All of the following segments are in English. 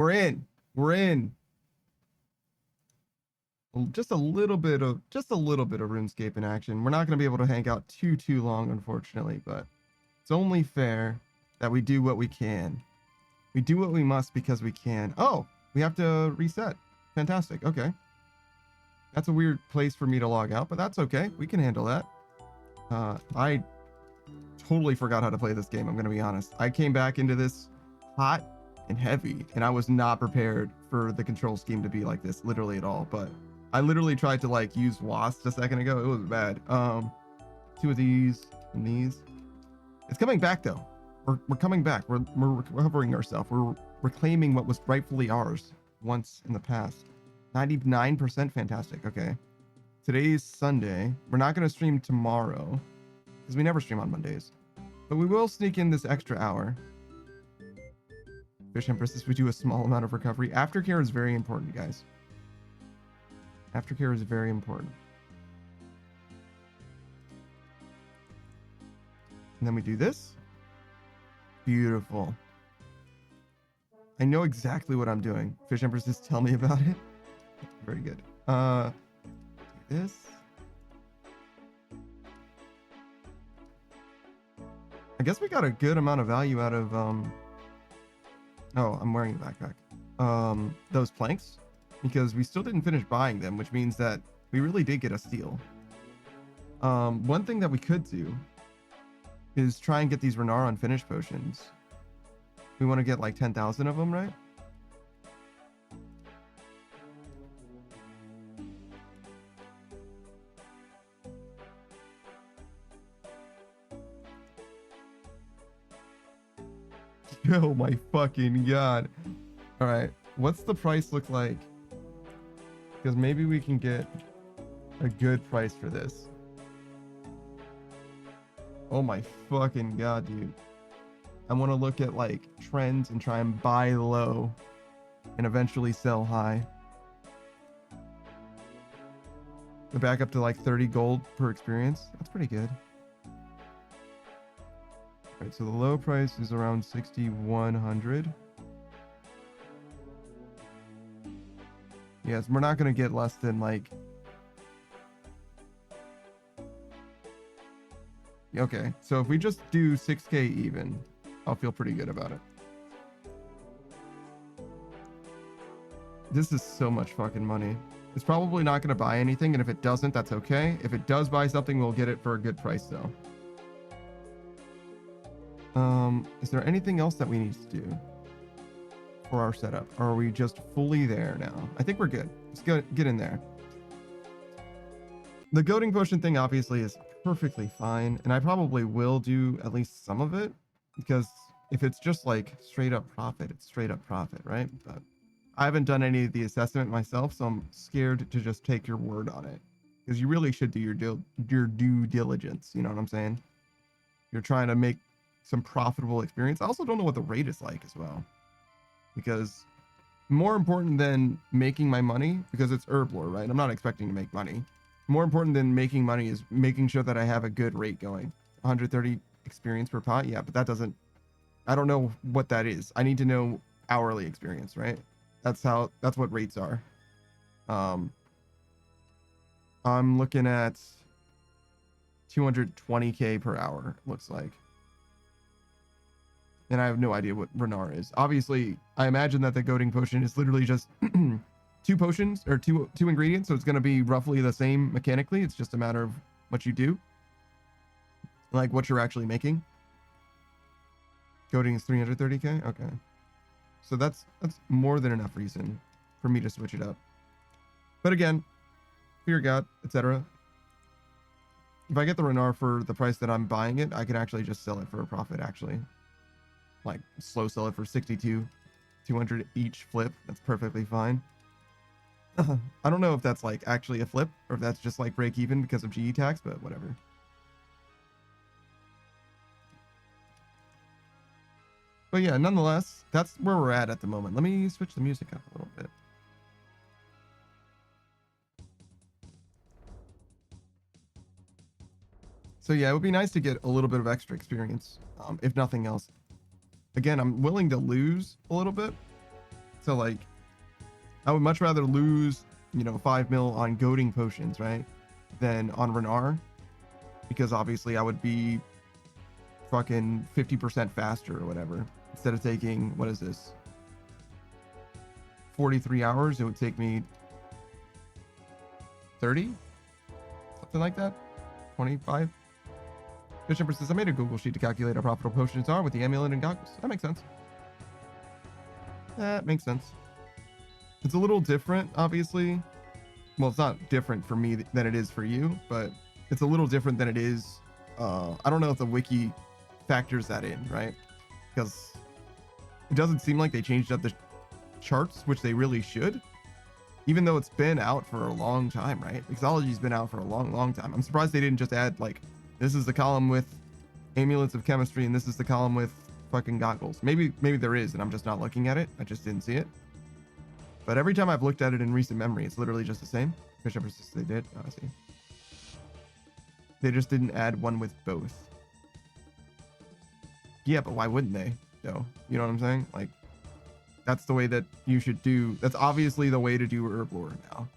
We're in. We're in. Just a little bit of RuneScape in action. We're not going to be able to hang out too long, unfortunately, but it's only fair that we do what we can. We do what we must because we can. Oh, we have to reset. Fantastic. Okay. That's a weird place for me to log out, but that's okay. We can handle that. I totally forgot how to play this game. I'm going to be honest. I came back into this hot and heavy, and I was not prepared for the control scheme to be like this, literally at all. But I literally tried to like use WASP a second ago. It was bad. Two of these and these. It's coming back though. We're coming back. We're recovering ourselves. We're reclaiming what was rightfully ours once in the past. 99% fantastic. Okay. Today's Sunday. We're not going to stream tomorrow because we never stream on Mondays, but we will sneak in this extra hour. Fish Empresses, we do a small amount of recovery. Aftercare is very important, guys. Aftercare is very important. And then we do this. Beautiful. I know exactly what I'm doing. Fish Empresses, tell me about it. Very good. Do this. I guess we got a good amount of value out of oh, I'm wearing a backpack. Those planks, because we still didn't finish buying them, which means that we really did get a steal. One thing that we could do is try and get these Renar unfinished potions. We want to get like 10,000 of them, right? Oh my fucking god. All right, what's the price look like? Because maybe we can get a good price for this. Oh my fucking god, dude. I want to look at like trends and try and buy low and eventually sell high. We're back up to like 30 gold per experience. That's pretty good. All right, so the low price is around 6,100. Yes, we're not going to get less than like... Okay, so if we just do 6k even, I'll feel pretty good about it. This is so much fucking money. It's probably not going to buy anything, and if it doesn't, that's okay. If it does buy something, we'll get it for a good price though. Is there anything else that we need to do for our setup? Or are we just fully there now? I think we're good. Let's go get in there. The goading potion thing obviously is perfectly fine, and I probably will do at least some of it, because if it's just like straight up profit, it's straight up profit, right? But I haven't done any of the assessment myself, so I'm scared to just take your word on it, because you really should do your due diligence. You know what I'm saying? You're trying to make some profitable experience. I also don't know what the rate is like as well, because more important than making my money, because it's herb lore, right? I'm not expecting to make money. More important than making money is making sure that I have a good rate going. 130 experience per pot. Yeah, but that doesn't, I don't know what that is. I need to know hourly experience, right? That's what rates are. I'm looking at 220k per hour, looks like. And I have no idea what Renar is. Obviously, I imagine that the goading potion is literally just two potions or two ingredients, so it's going to be roughly the same mechanically. It's just a matter of what you do, like what you're actually making. Goading is 330k. Okay, so that's more than enough reason for me to switch it up. But again, fear God, etc. If I get the Renar for the price that I'm buying it, I can actually just sell it for a profit. Actually, like slow sell it for 62, 200 each flip. That's perfectly fine. I don't know if that's like actually a flip or if that's just like break even because of GE tax, but whatever. But yeah, nonetheless, that's where we're at the moment. Let me switch the music up a little bit. So yeah, it would be nice to get a little bit of extra experience, if nothing else. Again, I'm willing to lose a little bit So like, I would much rather lose, you know, 5 mil on goading potions, right, than on Renar, because obviously I would be fucking 50% faster or whatever. Instead of taking, what is this, 43 hours, it would take me 30, something like that, 25. Bishop says, I made a Google sheet to calculate how profitable potions are with the amulet and goggles. That makes sense. That makes sense. It's a little different, obviously. Well, it's not different for me than it is for you, but it's a little different than it is. I don't know if the wiki factors that in, right? Because it doesn't seem like they changed up the charts, which they really should, even though it's been out for a long time, right? Mixology's been out for a long time. I'm surprised they didn't just add, like, this is the column with amulets of chemistry and this is the column with fucking goggles. Maybe there is and I'm just not looking at it. I just didn't see it. But every time I've looked at it in recent memory, it's literally just the same. Bishop says they did. Oh, I see. They just didn't add one with both. Yeah, but why wouldn't they, though? You know what I'm saying? Like, that's the way that you should do. That's obviously the way to do herb lore now.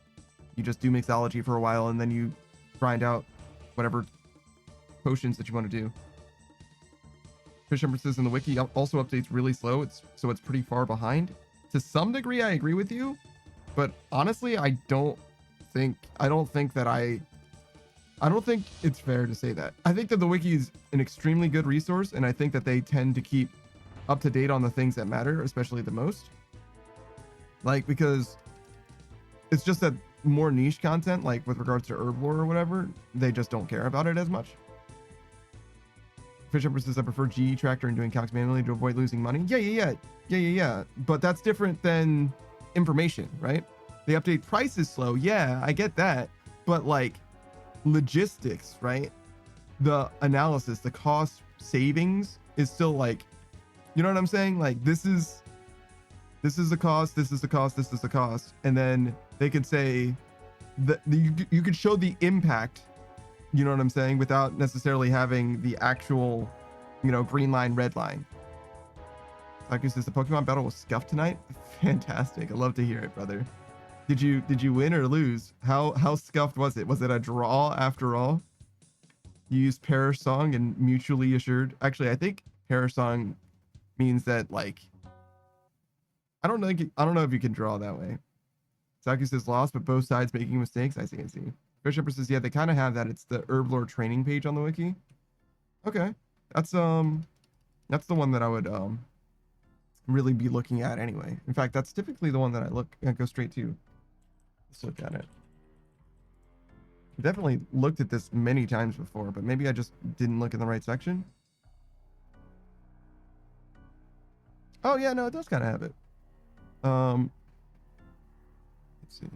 You just do mixology for a while and then you grind out whatever potions that you want to do. Fish says in the wiki also updates really slow. So it's pretty far behind. To some degree, I agree with you, but honestly, I don't think it's fair to say that. I think that the wiki is an extremely good resource, and I think that they tend to keep up to date on the things that matter, especially the most. Like, because it's just that more niche content, like with regards to herb lore or whatever, they just don't care about it as much. Fisher says, I prefer GE Tractor and doing calcs manually to avoid losing money. Yeah. But that's different than information, right? The update price is slow. Yeah, I get that. But like logistics, right? The analysis, the cost savings is still like, you know what I'm saying? Like this is the cost, this is the cost, this is the cost. And then they could say that you could show the impact, you know what I'm saying, without necessarily having the actual, you know, green line, red line. Like, says the Pokemon battle was scuffed tonight. Fantastic. I love to hear it, brother. Did you win or lose? How scuffed was it? Was it a draw after all? You used Perish Song and mutually assured. Actually, I think Perish Song means that, like, I don't know if you can draw that way. Saku says lost, but both sides making mistakes. I see. Bishop says, yeah, they kind of have that. It's the herb lore training page on the wiki. Okay. That's the one that I would really be looking at anyway. In fact, that's typically the one that I go straight to. Let's look at it. I've definitely looked at this many times before, but maybe I just didn't look in the right section. Oh yeah, no, it does kind of have it. Let's see.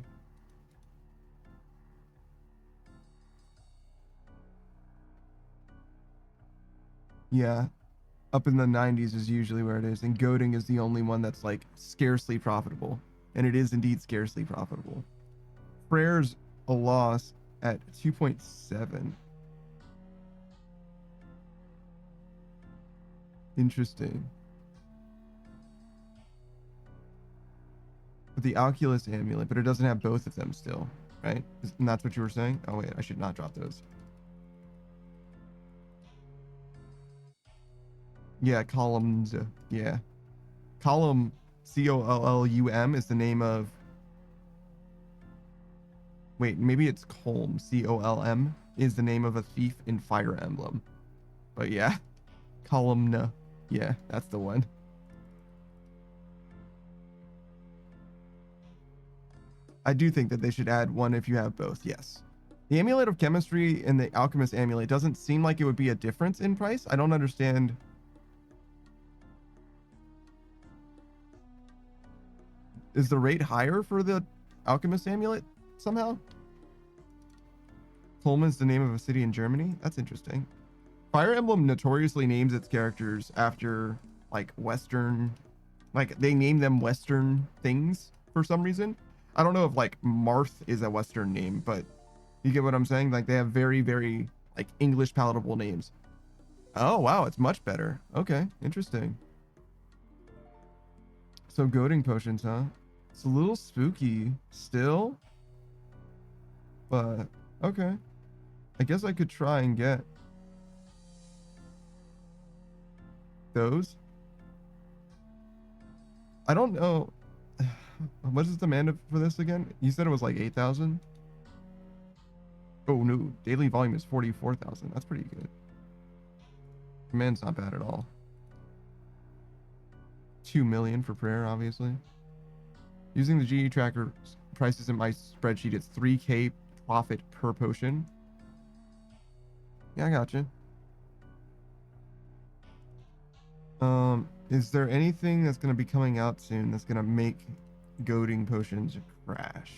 Yeah, up in the 90s is usually where it is, and goading is the only one that's like scarcely profitable, and it is indeed scarcely profitable. Prayer's a loss at 2.7. Interesting. But the Oculus amulet, but it doesn't have both of them still, right? And that's what you were saying? Oh wait, I should not drop those. Yeah, columns. Yeah. Column COLLUM is the name of. Wait, maybe it's Colm. COLM is the name of a thief in Fire Emblem. But yeah. Columna. Yeah, that's the one. I do think that they should add one if you have both, yes. The Amulet of Chemistry and the Alchemist Amulet doesn't seem like it would be a difference in price. I don't understand. Is the rate higher for the Alchemist Amulet somehow? Pullman's the name of a city in Germany? That's interesting. Fire Emblem notoriously names its characters after like Western, like they name them Western things for some reason. I don't know if like Marth is a Western name, but you get what I'm saying? Like they have very, very like English palatable names. Oh, wow. It's much better. Okay. Interesting. So goading potions, huh? It's a little spooky still, but okay. I guess I could try and get those. I don't know. What is the demand for this again? You said it was like 8,000? Oh no, daily volume is 44,000. That's pretty good. Demand's not bad at all. 2 million for prayer, obviously. Using the GE tracker prices in my spreadsheet, it's 3k profit per potion. Yeah, I got you. Is there anything that's going to be coming out soon that's going to make goading potions crash?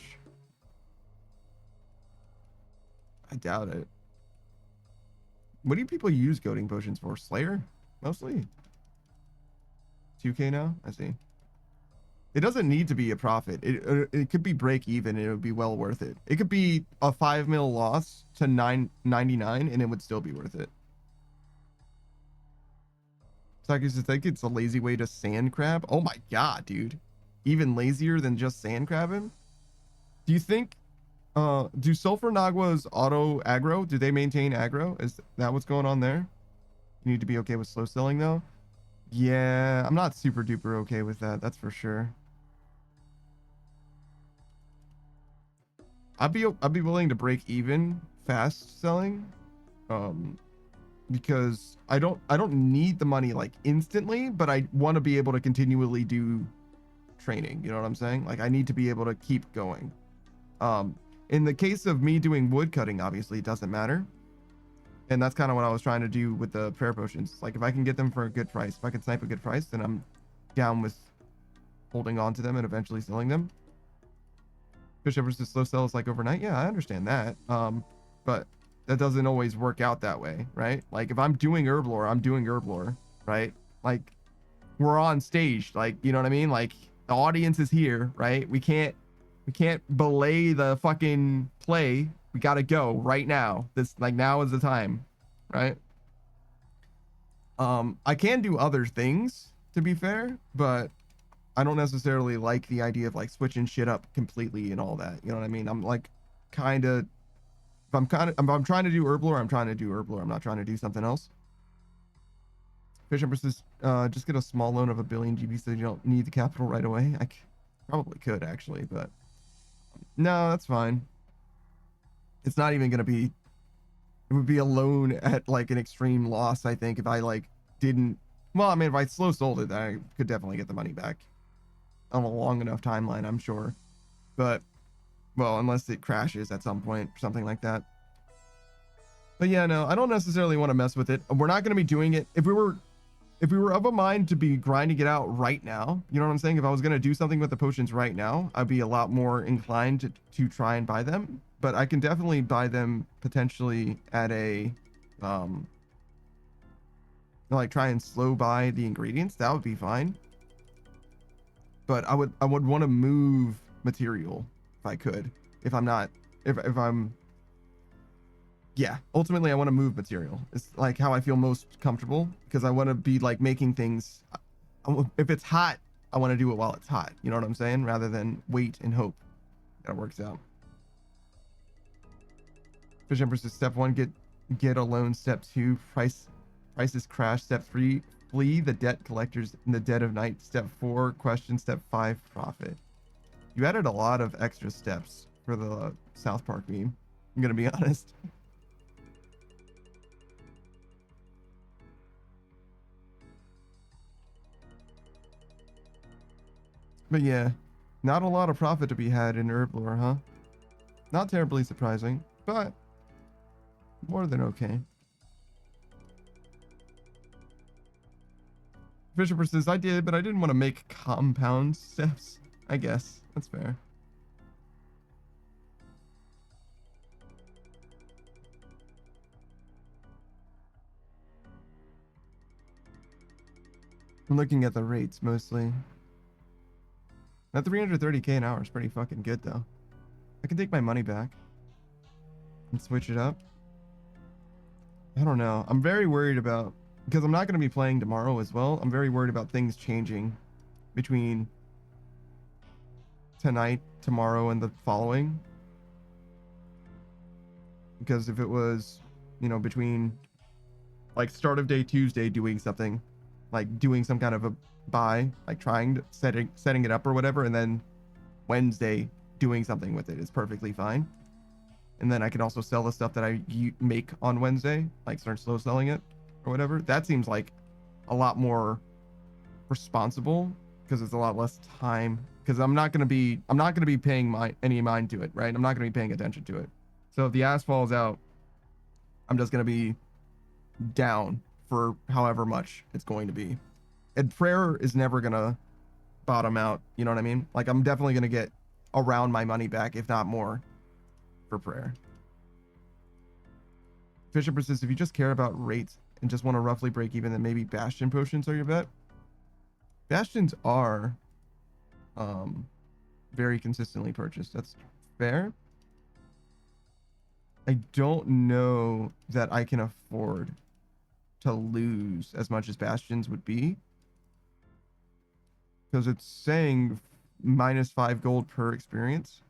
I doubt it. What do people use goading potions for? Slayer? Mostly? 2k now? I see. It doesn't need to be a profit. It could be break even and it would be well worth it. It could be a 5 mil loss to 9.99 and it would still be worth it. Psychos, I think it's a lazy way to sand crab. Oh my god, dude. Even lazier than just sand crabbing? Do you think do Sulfur Naguas auto aggro? Do they maintain aggro? Is that what's going on there? You need to be okay with slow selling though. Yeah, I'm not super duper okay with that. That's for sure. I'd be willing to break even fast selling, because I don't need the money like instantly, but I want to be able to continually do training. You know what I'm saying? Like I need to be able to keep going. In the case of me doing wood cutting, obviously it doesn't matter. And that's kind of what I was trying to do with the prayer potions. Like if I can get them for a good price, if I can snipe a good price, then I'm down with holding on to them and eventually selling them. Fish versus slow sell is like overnight. Yeah, I understand that. But that doesn't always work out that way, right? Like if I'm doing herb lore, I'm doing herb lore, right? Like we're on stage, like, you know what I mean? Like the audience is here, right? We can't belay the fucking play. We gotta go right now. This, like, now is the time, right? I can do other things, to be fair, but I don't necessarily like the idea of like switching shit up completely and all that. You know what I mean? I'm like kind of, if I'm trying to do herb lore, I'm trying to do herb lore. I'm not trying to do something else. Fish Empresses, just get a small loan of 1 billion GB so you don't need the capital right away. I probably could actually, but no, that's fine. It's not even gonna be, it would be a loan at like an extreme loss, I think, if I like didn't, well, I mean, if I slow sold it, I could definitely get the money back on a long enough timeline, I'm sure. But, well, unless it crashes at some point or something like that. But yeah, no, I don't necessarily want to mess with it. We're not going to be doing it. If we were of a mind to be grinding it out right now, you know what I'm saying? If I was going to do something with the potions right now, I'd be a lot more inclined to try and buy them. But I can definitely buy them potentially at a, like try and slow buy the ingredients. That would be fine. But I would want to move material if I could. If I'm not, if I'm, yeah, ultimately I want to move material. It's like how I feel most comfortable, because I want to be like making things, if it's hot, I want to do it while it's hot. You know what I'm saying? Rather than wait and hope that it works out. Fish Empress, step 1, get a loan. Step 2, prices crash. Step 3, flee the debt collectors in the dead of night. Step 4, question. Step 5, profit. You added a lot of extra steps for the South Park meme, I'm gonna be honest. But yeah, not a lot of profit to be had in herb lore, huh? Not terribly surprising, but more than okay. Fisher says, I did, but I didn't want to make compound steps. I guess that's fair. I'm looking at the rates mostly. That 330k an hour is pretty fucking good though. I can take my money back and switch it up. I don't know. I'm very worried about, because I'm not going to be playing tomorrow as well. I'm very worried about things changing between tonight, tomorrow, and the following. Because if it was, you know, between like start of day Tuesday doing something, like doing some kind of a buy, like setting it up or whatever, and then Wednesday doing something with it is perfectly fine. And then I can also sell the stuff that I make on Wednesday, like start slow selling it or whatever. That seems like a lot more responsible because it's a lot less time. Because I'm not gonna be paying any mind to it, right? I'm not gonna be paying attention to it. So if the ass falls out, I'm just gonna be down for however much it's going to be. And prayer is never gonna bottom out. You know what I mean? Like I'm definitely gonna get around my money back, if not more, for prayer. Fisher persists, if you just care about rates and just want to roughly break even, then maybe Bastion potions are your bet. Bastions are very consistently purchased. That's fair. I don't know that I can afford to lose as much as Bastions would be, because it's saying -5 gold per experience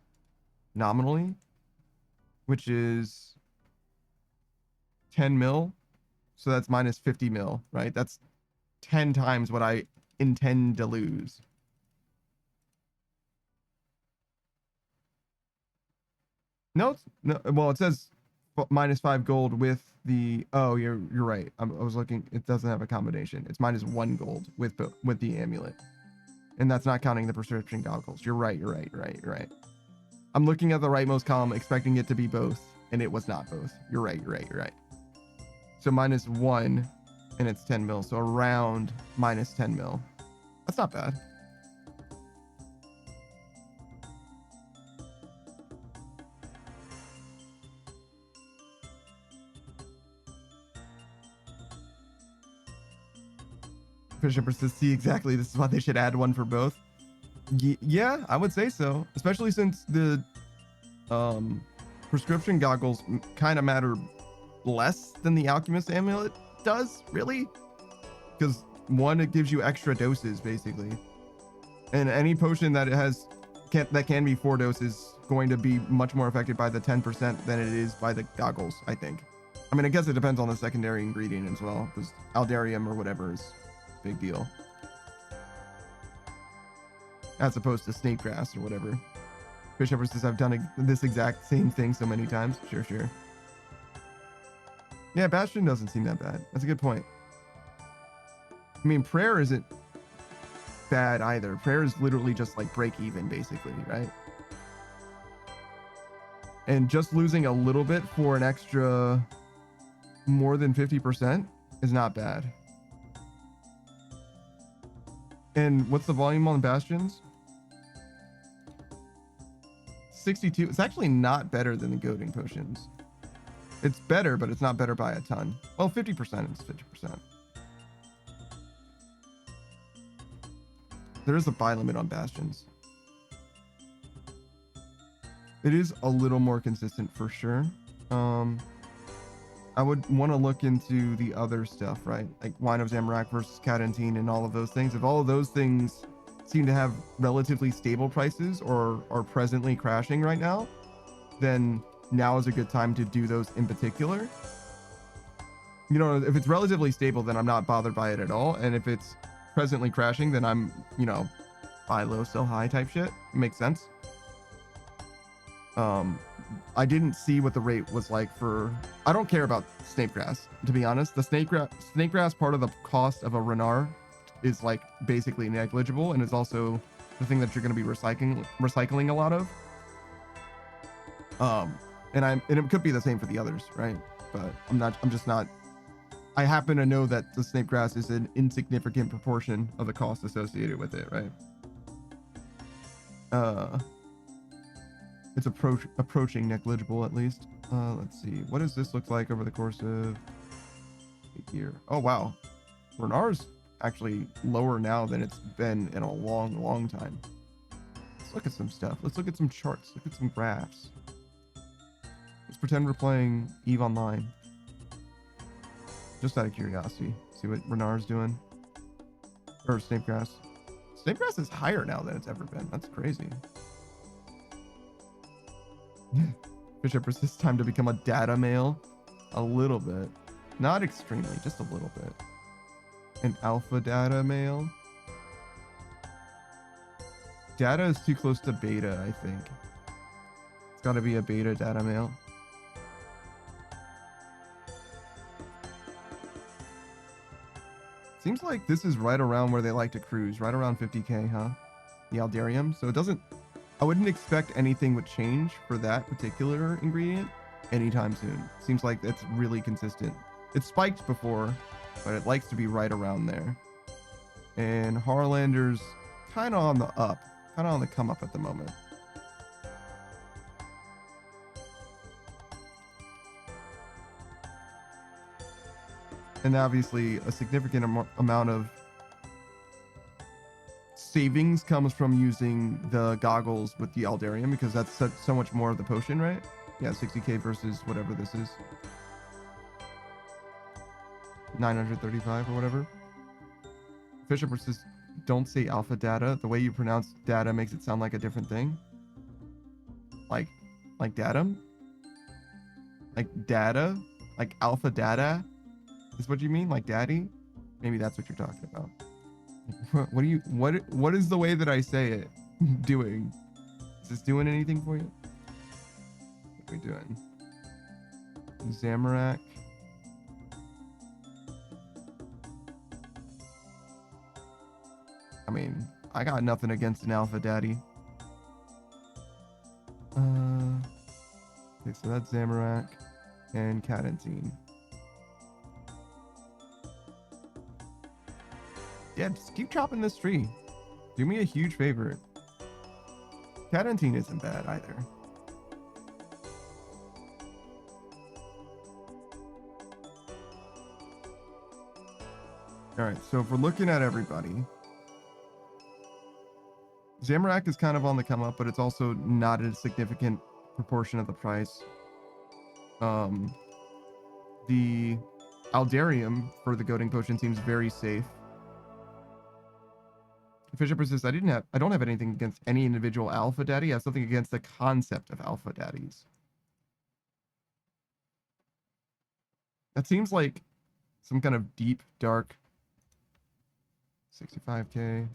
nominally, which is 10 mil. So that's -50 mil, right? That's 10 times what I intend to lose. No, no. Well, it says -5 gold with the. Oh, you're right. I was looking. It doesn't have a combination. It's -1 gold with the amulet, and that's not counting the prescription goggles. You're right. You're right. I'm looking at the rightmost column, expecting it to be both, and it was not both. You're right. So -1, and it's 10 mil. So around -10 mil. That's not bad. Fisher persists. See, exactly. This is why they should add one for both. Yeah, I would say so. Especially since the prescription goggles kind of matter less than the alchemist amulet does, really. Because one, it gives you extra doses, basically. And any potion that can be 4 doses going to be much more affected by the 10% than it is by the goggles, I think. I mean, I guess it depends on the secondary ingredient as well, because Aldarium or whatever is a big deal. As opposed to snake grass or whatever. Fish Shepherd says, I've done this exact same thing so many times. Sure. Yeah, Bastion doesn't seem that bad. That's a good point. I mean, prayer isn't bad either. Prayer is literally just like break even, basically, right? And just losing a little bit for an extra more than 50% is not bad. And what's the volume on Bastions? 62. It's actually not better than the goading potions. It's better, but it's not better by a ton. Well, 50% is 50%. There is a buy limit on Bastions. It is a little more consistent for sure. I would want to look into the other stuff, right? Like Wine of Zamorak versus Cadentine and all of those things. If all of those things seem to have relatively stable prices or are presently crashing right now, then now is a good time to do those in particular. You know, if it's relatively stable, then I'm not bothered by it at all. And if it's presently crashing, then I'm, you know, buy low, sell high type shit. Makes sense. I didn't see what the rate was like for. I don't care about snakegrass, to be honest. The snakegrass part of the cost of a Renar is like basically negligible, and it's also the thing that you're going to be recycling a lot of. And it could be the same for the others, right? But I'm just not. I happen to know that the snakegrass is an insignificant proportion of the cost associated with it, right? It's approaching negligible at least. Let's see. What does this look like over the course of a year? Oh, wow. Renar's actually lower now than it's been in a long time. Let's look at some stuff. Let's look at some charts. Look at some graphs. Let's pretend we're playing EVE Online. Just out of curiosity. See what Renar's doing. Or Snapegrass. Snapegrass is higher now than it's ever been. That's crazy. Bishop persists time to become a data male. A little bit. Not extremely, just a little bit. An alpha data male. Data is too close to beta, I think. It's got to be a beta data male. Seems like this is right around where they like to cruise, right around 50k, huh? The Aldarium. So it doesn't, I wouldn't expect anything would change for that particular ingredient anytime soon. Seems like it's really consistent. It's spiked before, but it likes to be right around there. And Harlander's kind of on the up, kind of on the come up at the moment. And obviously a significant amount of savings comes from using the goggles with the Aldarium, because that's so much more of the potion, right? Yeah, 60k versus whatever this is. 935 or whatever. Fisher versus don't say alpha data. The way you pronounce data makes it sound like a different thing. Like datum? Like data? Like alpha data? Is what you mean? Like daddy? Maybe that's what you're talking about. What is the way that I say it doing? Is this doing anything for you? What are we doing? Zamorak. I mean, I got nothing against an alpha daddy. Okay, so that's Zamorak and Cadentine. Yeah, just keep chopping this tree. Do me a huge favor. Cadentine isn't bad either. All right, so if we're looking at everybody, Zamorak is kind of on the come up, but it's also not a significant proportion of the price. The Aldarium for the goading potion seems very safe. Fisher persists. I don't have anything against any individual alpha daddy. I have something against the concept of alpha daddies. That seems like some kind of deep, dark 65k.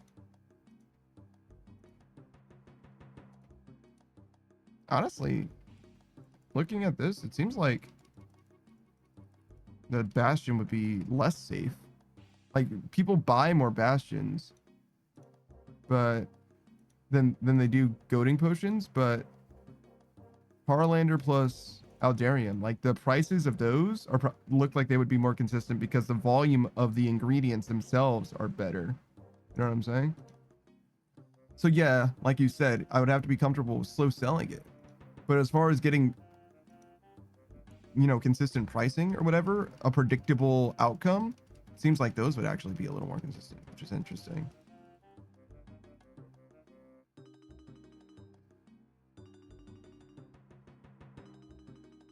Honestly, looking at this, it seems like the Bastion would be less safe. Like, people buy more Bastions, but then they do goading potions, but Harlander plus Aldarium, like the prices of those look like they would be more consistent because the volume of the ingredients themselves are better. You know what I'm saying? So yeah, like you said, I would have to be comfortable with slow selling it. But as far as getting, you know, consistent pricing or whatever, a predictable outcome, seems like those would actually be a little more consistent, which is interesting.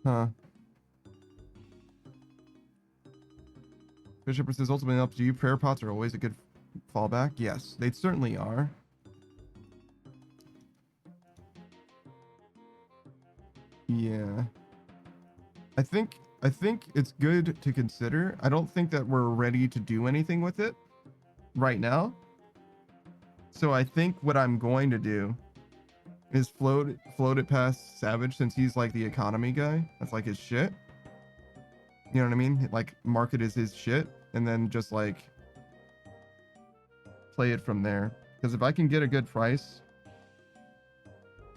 Huh. Bishop says ultimately up to you. Prayer pots are always a good fallback. Yes, they certainly are. Yeah. I think it's good to consider. I don't think that we're ready to do anything with it right now. So I think what I'm going to do is float it past Savage, since he's like the economy guy. That's like his shit. You know what I mean? Like, market is his shit, and then just like play it from there. Because if I can get a good price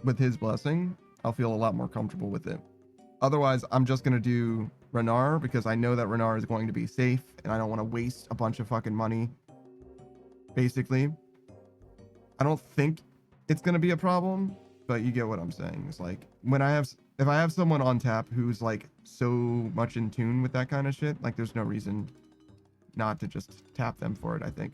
with his blessing, I'll feel a lot more comfortable with it. Otherwise, I'm just gonna do Renar, because I know that Renar is going to be safe, and I don't want to waste a bunch of fucking money. Basically, I don't think it's gonna be a problem, but you get what I'm saying. It's like, if I have someone on tap who's like so much in tune with that kind of shit, like there's no reason not to just tap them for it, I think.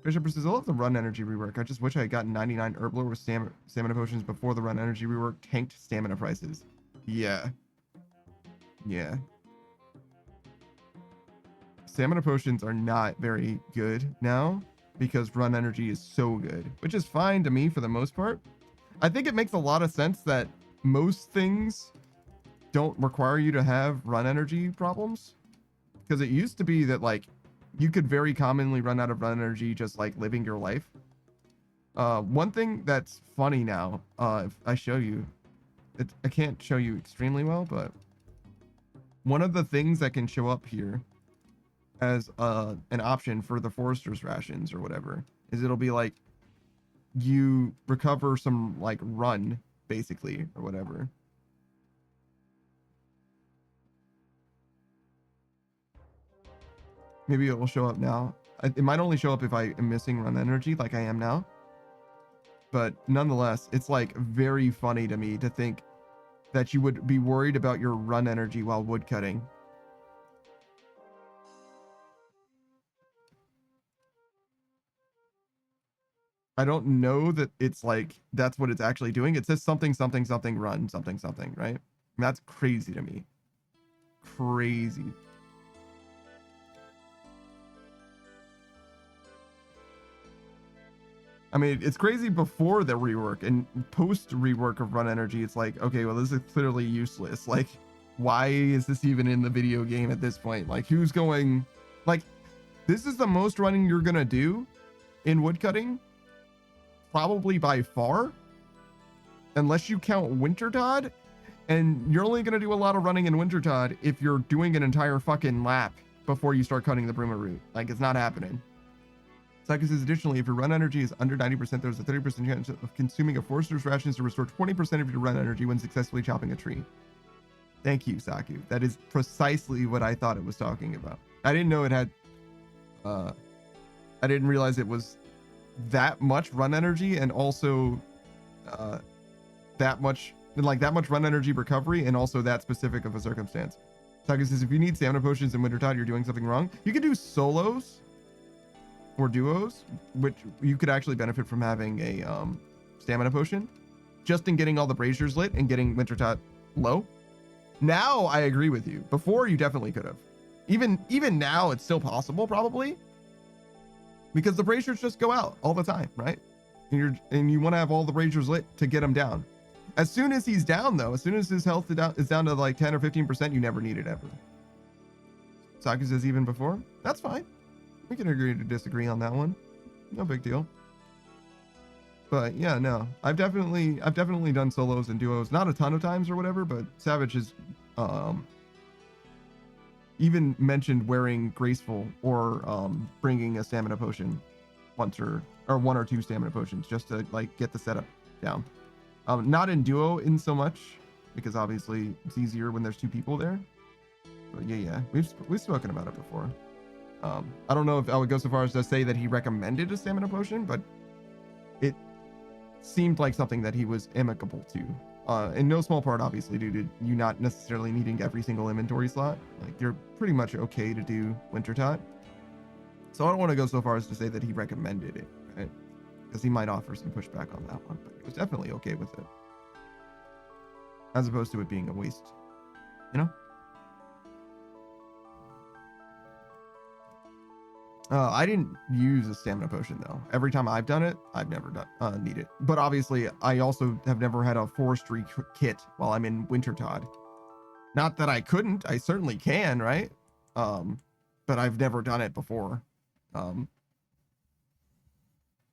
Bishop says, I love the run energy rework. I just wish I had gotten 99 Herbler with stamina potions before the run energy rework tanked stamina prices. Yeah. Yeah. Stamina potions are not very good now because run energy is so good, which is fine to me for the most part. I think it makes a lot of sense that most things don't require you to have run energy problems, because it used to be that like you could very commonly run out of run energy just like living your life. One thing that's funny now, if I show you, I can't show you extremely well, but one of the things that can show up here as an option for the forester's rations or whatever is it'll be like you recover some like run basically or whatever. Maybe it will show up now. It might only show up if I am missing run energy like I am now. But nonetheless, it's like very funny to me to think that you would be worried about your run energy while woodcutting. I don't know that it's like that's what it's actually doing. It says something something something run something something, right? And that's crazy to me. Crazy. I mean, it's crazy before the rework, and post rework of run energy, it's like, okay, well, this is clearly useless. Like, why is this even in the video game at this point? Like, who's going, like, this is the most running you're gonna do in woodcutting, probably by far, unless you count Wintertod, and you're only gonna do a lot of running in Wintertod if you're doing an entire fucking lap before you start cutting the Bruma root. Like, it's not happening. Saka says, additionally, if your run energy is under 90%, there's a 30% chance of consuming a forester's rations to restore 20% of your run energy when successfully chopping a tree. Thank you, Saku. That is precisely what I thought it was talking about. I didn't know it had, I didn't realize it was that much run energy and also that much run energy recovery and also that specific of a circumstance. Saku says, if you need stamina potions in Wintertide, you're doing something wrong. You can do solos or duos, which you could actually benefit from having a stamina potion just in getting all the braziers lit and getting Wintertide low. Now I agree with you. Before you definitely could have. Even now it's still possible probably, because the braziers just go out all the time, right? And you want to have all the braziers lit to get him down. As soon as he's down though, as soon as his health is down to like 10 or 15%, you never need it ever. Saku says even before. That's fine. We can agree to disagree on that one. No big deal. But yeah, no, I've definitely done solos and duos, not a ton of times or whatever, but Savage has even mentioned wearing graceful or bringing a stamina potion once or one or two stamina potions just to like get the setup down. Not in duo in so much, because obviously it's easier when there's two people there. But yeah, we've spoken about it before. I don't know if I would go so far as to say that he recommended a stamina potion, but it seemed like something that he was amicable to. In no small part, obviously, due to you not necessarily needing every single inventory slot. Like, you're pretty much okay to do Wintertide. So I don't want to go so far as to say that he recommended it, right? Because he might offer some pushback on that one, but he was definitely okay with it. As opposed to it being a waste, you know? I didn't use a stamina potion though. Every time I've done it, I've never done need it. But obviously, I also have never had a forestry kit while I'm in Wintertide. Not that I couldn't, I certainly can, right? But I've never done it before.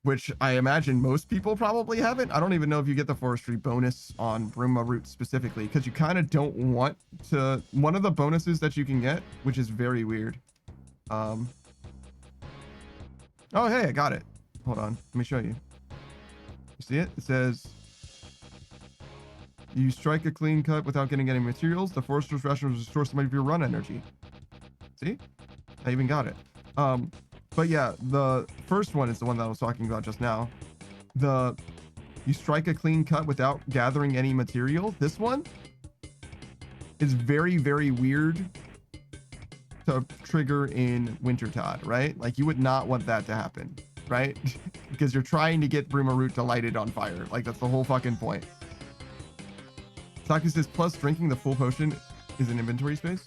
Which I imagine most people probably haven't. I don't even know if you get the forestry bonus on Bruma root specifically, because you kind of don't want to. One of the bonuses that you can get, which is very weird. Oh, hey, I got it. Hold on. Let me show you. You see it? It says, you strike a clean cut without getting any materials. The forester's ration will restore some of your run energy. See? I even got it. But yeah, the first one is the one that I was talking about just now. You strike a clean cut without gathering any material. This one is very, very weird to trigger in Wintertide, right? Like, you would not want that to happen, right? Because you're trying to get Bruma root to light it on fire. Like, that's the whole fucking point. Saku says, plus drinking the full potion is an inventory space.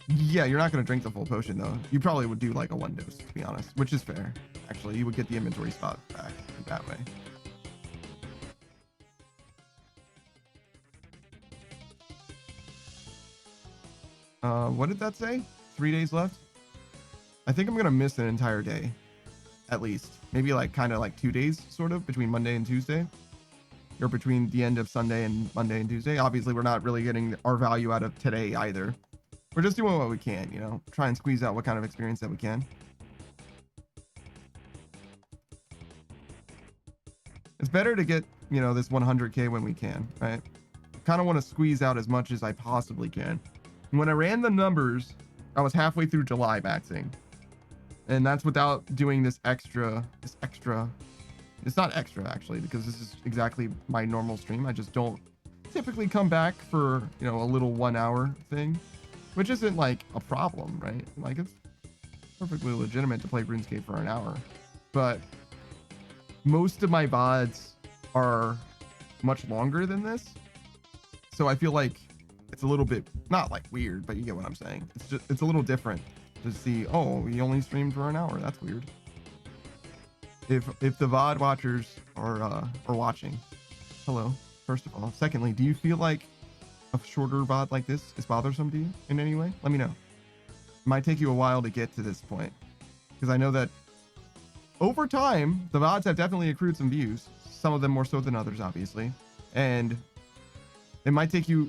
Yeah, you're not going to drink the full potion though. You probably would do like a 1 dose, to be honest, which is fair. Actually, you would get the inventory spot back that way. What did that say? 3 days left? I think I'm gonna miss an entire day, at least. Maybe like kind of like 2 days, sort of, between Monday and Tuesday, or between the end of Sunday and Monday and Tuesday. Obviously, we're not really getting our value out of today either. We're just doing what we can, you know, try and squeeze out what kind of experience that we can. It's better to get, you know, this 100K when we can, right? Kind of want to squeeze out as much as I possibly can. When I ran the numbers, I was halfway through July maxing. And that's without doing this extra. It's not extra, actually, because this is exactly my normal stream. I just don't typically come back for, you know, a little 1 hour thing, which isn't like a problem, right? Like, it's perfectly legitimate to play RuneScape for an hour. But most of my VODs are much longer than this. So I feel like it's a little bit, not like weird, but you get what I'm saying. It's a little different to see, oh, he only streamed for an hour. That's weird. If the VOD watchers are watching, hello, first of all. Secondly, do you feel like a shorter VOD like this is bothersome to you in any way? Let me know. It might take you a while to get to this point, because I know that over time, the VODs have definitely accrued some views, some of them more so than others, obviously. And it might take a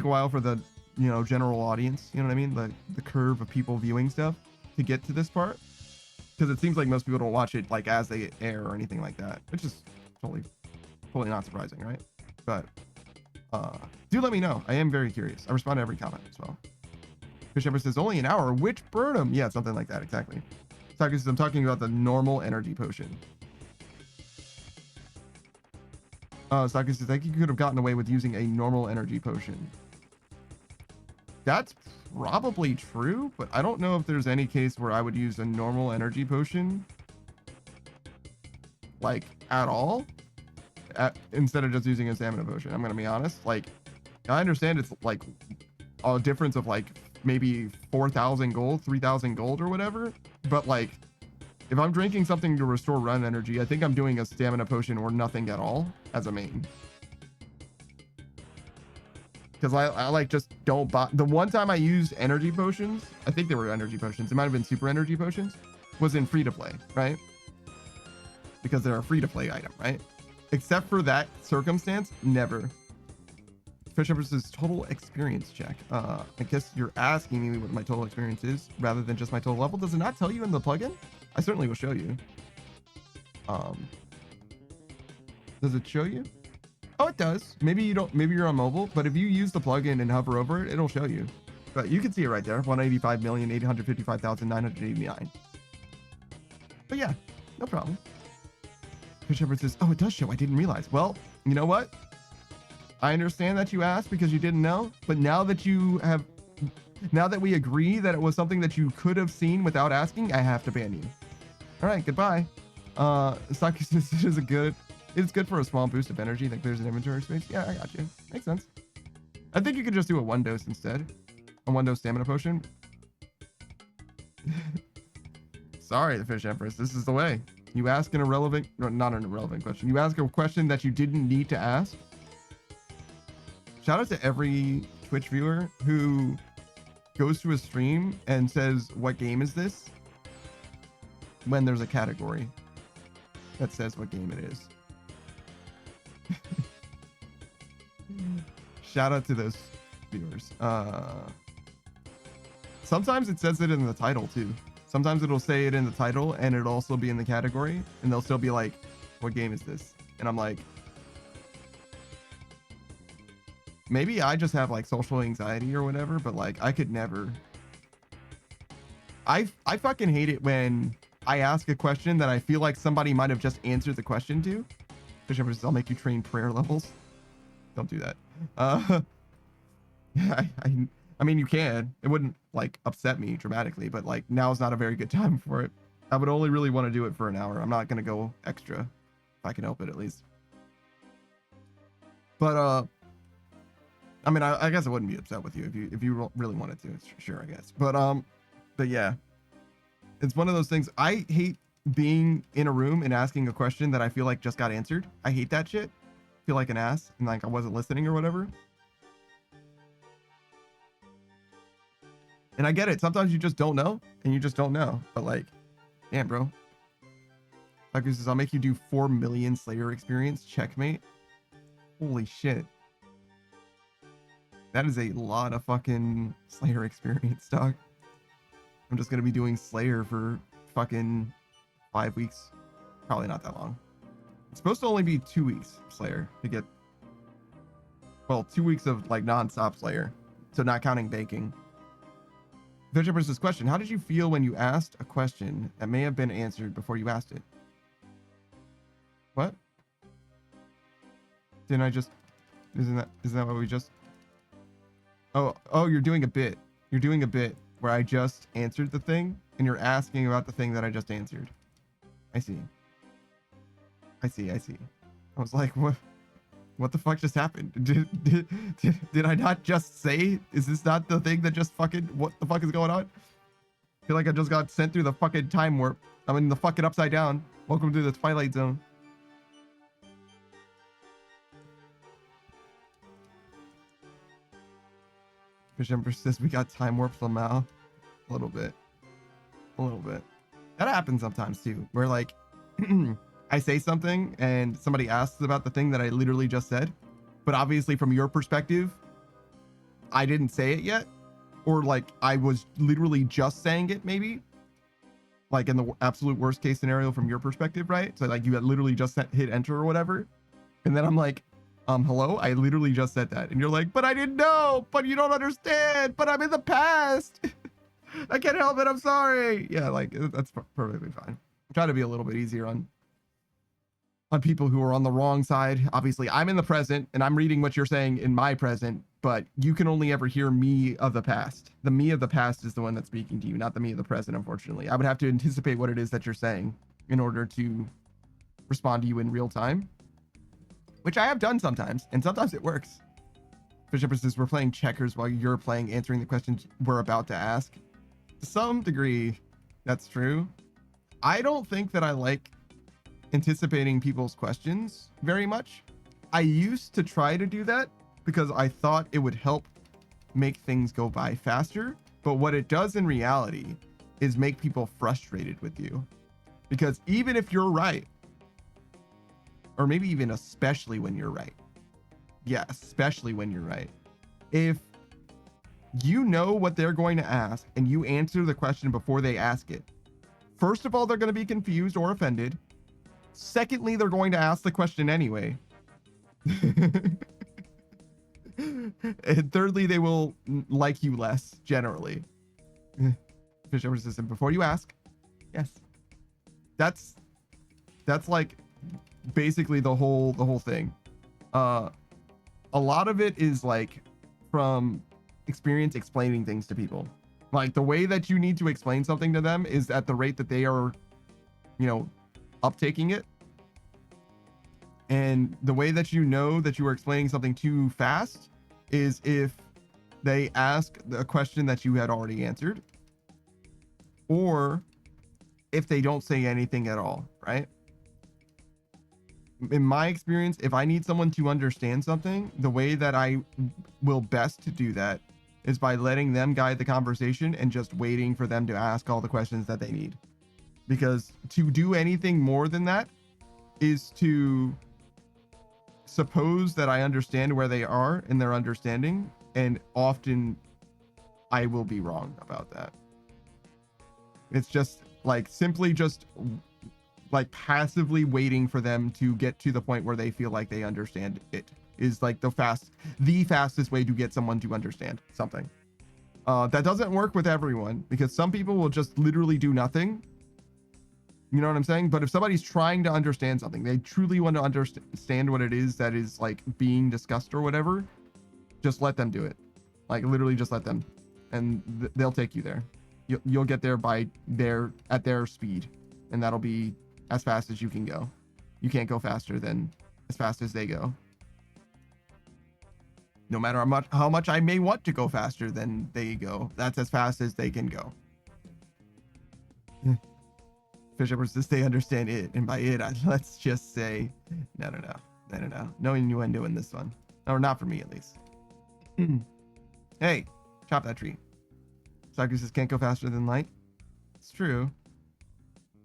while for the, you know, general audience, you know what I mean? The curve of people viewing stuff to get to this part. Because it seems like most people don't watch it like as they air or anything like that, which is totally not surprising, right? But do let me know. I am very curious. I respond to every comment as well. Fish Ember says only an hour. Which Burnham? Yeah, something like that. Exactly. Says I'm talking about the normal energy potion. Saki says, I think you could have gotten away with using a normal energy potion. That's probably true, but I don't know if there's any case where I would use a normal energy potion, like, at all, instead of just using a stamina potion. I'm gonna be honest. Like, I understand it's like a difference of like maybe 4,000 gold, 3,000 gold or whatever, but like, if I'm drinking something to restore run energy, I think I'm doing a stamina potion or nothing at all as a main. Because I like just don't buy. The one time I used energy potions, I think they were energy potions. It might have been super energy potions, was in free to play, right? Because they're a free to play item, right? Except for that circumstance, never. Fish Empress's total experience check. I guess you're asking me what my total experience is rather than just my total level. Does it not tell you in the plugin? I certainly will show you. Does it show you? Oh, it does. Maybe you don't, maybe you're on mobile, but if you use the plugin and hover over it, it'll show you. But you can see it right there. 185,855,989. But yeah, no problem. Fish Shepherd says, oh, it does show. I didn't realize. Well, you know what? I understand that you asked because you didn't know, but now that we agree that it was something that you could have seen without asking, I have to ban you. All right, goodbye. Saki says it's good for a small boost of energy that clears an inventory space. Yeah, I got you. Makes sense. I think you could just do a 1 dose instead. A 1 dose stamina potion. Sorry, the Fish Empress. This is the way. You ask an irrelevant, no, not an irrelevant question. You ask a question that you didn't need to ask. Shout out to every Twitch viewer who goes to a stream and says, what game is this? When there's a category that says what game it is. Shout out to those viewers. Sometimes it says it in the title too. Sometimes it'll say it in the title and it'll also be in the category and they'll still be like, what game is this? And I'm like, maybe I just have like social anxiety or whatever, but like I could never. I fucking hate it when I ask a question that I feel like somebody might have just answered the question to. Fish Empress, I'll make you train prayer levels. Don't do that. Yeah, I mean, you can. It wouldn't like upset me dramatically, but like now is not a very good time for it. I would only really want to do it for an hour. I'm not gonna go extra if I can help it at least. But I mean, I guess I wouldn't be upset with you if you really wanted to. Sure, I guess. But yeah, it's one of those things. I hate being in a room and asking a question that I feel like just got answered. I hate that shit. I feel like an ass and like I wasn't listening or whatever. And I get it. Sometimes you just don't know, and you just don't know. But like, damn, bro. Fucker says, I'll make you do 4 million Slayer experience. Checkmate. Holy shit. That is a lot of fucking Slayer experience, dog. I'm just going to be doing Slayer for fucking 5 weeks. Probably not that long. It's supposed to only be 2 weeks, Slayer, to get... Well, 2 weeks of, like, non-stop Slayer. So not counting baking. Fisher's question, how did you feel when you asked a question that may have been answered before you asked it? What? Didn't I just... Isn't that what we just... Oh, you're doing a bit. You're doing a bit where I just answered the thing, and you're asking about the thing that I just answered. I see. I was like, what the fuck just happened? Did I not just say? Is this not the thing that just fucking... What the fuck is going on? I feel like I just got sent through the fucking time warp. I'm in the fucking upside down. Welcome to the Twilight Zone. Fish Emperor says we got time warp somehow. A little bit. That happens sometimes too, where like I say something and somebody asks about the thing that I literally just said, but obviously from your perspective, I didn't say it yet, or like I was literally just saying it maybe, like in the absolute worst case scenario from your perspective, right? So like you had literally just hit enter or whatever, and then I'm like, hello, I literally just said that. And you're like, but I didn't know, but you don't understand, but I'm in the past. I can't help it, I'm sorry. Yeah, like that's perfectly fine. I'm trying to be a little bit easier on people who are on the wrong side. Obviously, I'm in the present and I'm reading what you're saying in my present, but you can only ever hear me of the past. The me of the past is the one that's speaking to you, not the me of the present, unfortunately. I would have to anticipate what it is that you're saying in order to respond to you in real time, which I have done sometimes, and sometimes it works. Bishop says we're playing checkers while you're playing answering the questions we're about to ask. To some degree, that's true. I don't think that I like anticipating people's questions very much. I used to try to do that because I thought it would help make things go by faster. But what it does in reality is make people frustrated with you. Because even if you're right, or maybe even especially when you're right. Yeah, especially when you're right. If you know what they're going to ask and you answer the question before they ask it, first of all, they're going to be confused or offended. Secondly, they're going to ask the question anyway. And thirdly, they will like you less generally. Fish over system before you ask. Yes. That's like basically the whole thing. A lot of it is like from experience explaining things to people. Like the way that you need to explain something to them is at the rate that they are, you know, uptaking it. And the way that you know that you are explaining something too fast is if they ask a question that you had already answered, or if they don't say anything at all, right? In my experience, if I need someone to understand something, the way that I will best to do that is by letting them guide the conversation and just waiting for them to ask all the questions that they need. Because to do anything more than that is to suppose that I understand where they are in their understanding, and often I will be wrong about that. It's just like simply just like passively waiting for them to get to the point where they feel like they understand it is like the fastest way to get someone to understand something. That doesn't work with everyone because some people will just literally do nothing. You know what I'm saying? But if somebody's trying to understand something, they truly want to understand what it is that is like being discussed or whatever, just let them do it. Like literally just let them, and they'll take you there. You'll get there at their speed, and that'll be as fast as you can go. You can't go faster than as fast as they go. No matter how much I may want to go faster than they go, that's as fast as they can go. Fish uppers says they understand it, and by it, let's just say, no. No innuendo in this one, or not for me at least. Hey, chop that tree. Saku says can't go faster than light. It's true.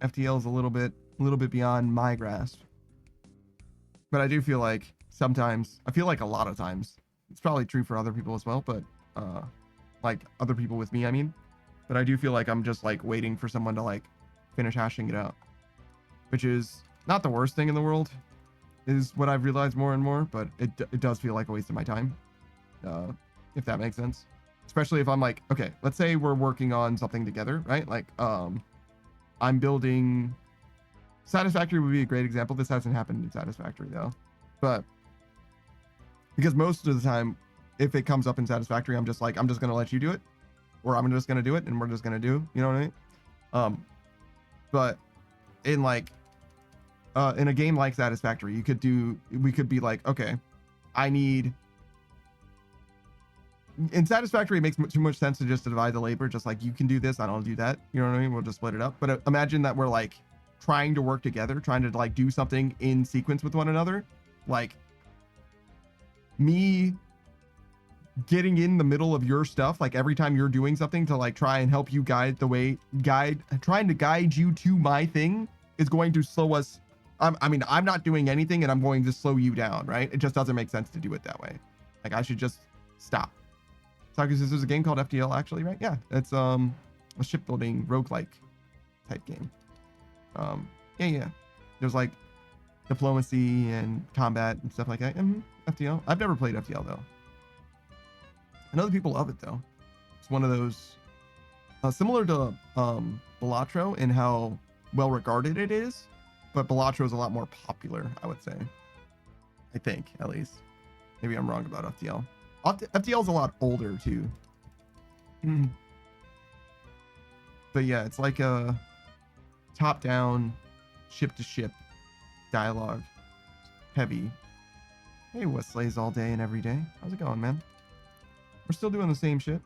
FTL is a little bit beyond my grasp. But I do feel like sometimes, I feel like a lot of times, it's probably true for other people as well, but like other people with me, I mean. But I do feel like I'm just like waiting for someone to like finish hashing it out, which is not the worst thing in the world, is what I've realized more and more, but it does feel like a waste of my time, if that makes sense. Especially if I'm like, okay, let's say we're working on something together, right? Like, I'm building Satisfactory would be a great example. This hasn't happened in Satisfactory though, but because most of the time, if it comes up in Satisfactory, I'm just like, I'm just going to let you do it, or I'm just going to do it and we're just going to do, you know what I mean? But in like, in a game like Satisfactory, we could be like, okay, in Satisfactory, it makes too much sense to just divide the labor. Just like, you can do this, I don't do that. You know what I mean? We'll just split it up. But imagine that we're like trying to work together, trying to like do something in sequence with one another. Like me getting in the middle of your stuff, like every time you're doing something to like try and help you trying to guide you to my thing is going to slow us. I mean, I'm not doing anything and I'm going to slow you down, right? It just doesn't make sense to do it that way. Like I should just stop. Saku says there's a game called FTL actually, right? Yeah, it's a shipbuilding roguelike type game. Yeah. There's like diplomacy and combat and stuff like that. FTL. I've never played FTL though. I know that people love it though. It's one of those similar to Balatro in how well regarded it is, but Balatro is a lot more popular, I would say. I think, at least. Maybe I'm wrong about FTL. FTL is a lot older too. But yeah, it's like a top-down, ship-to-ship dialogue, heavy. Hey, Westlays all day and every day. How's it going, man? We're still doing the same shit.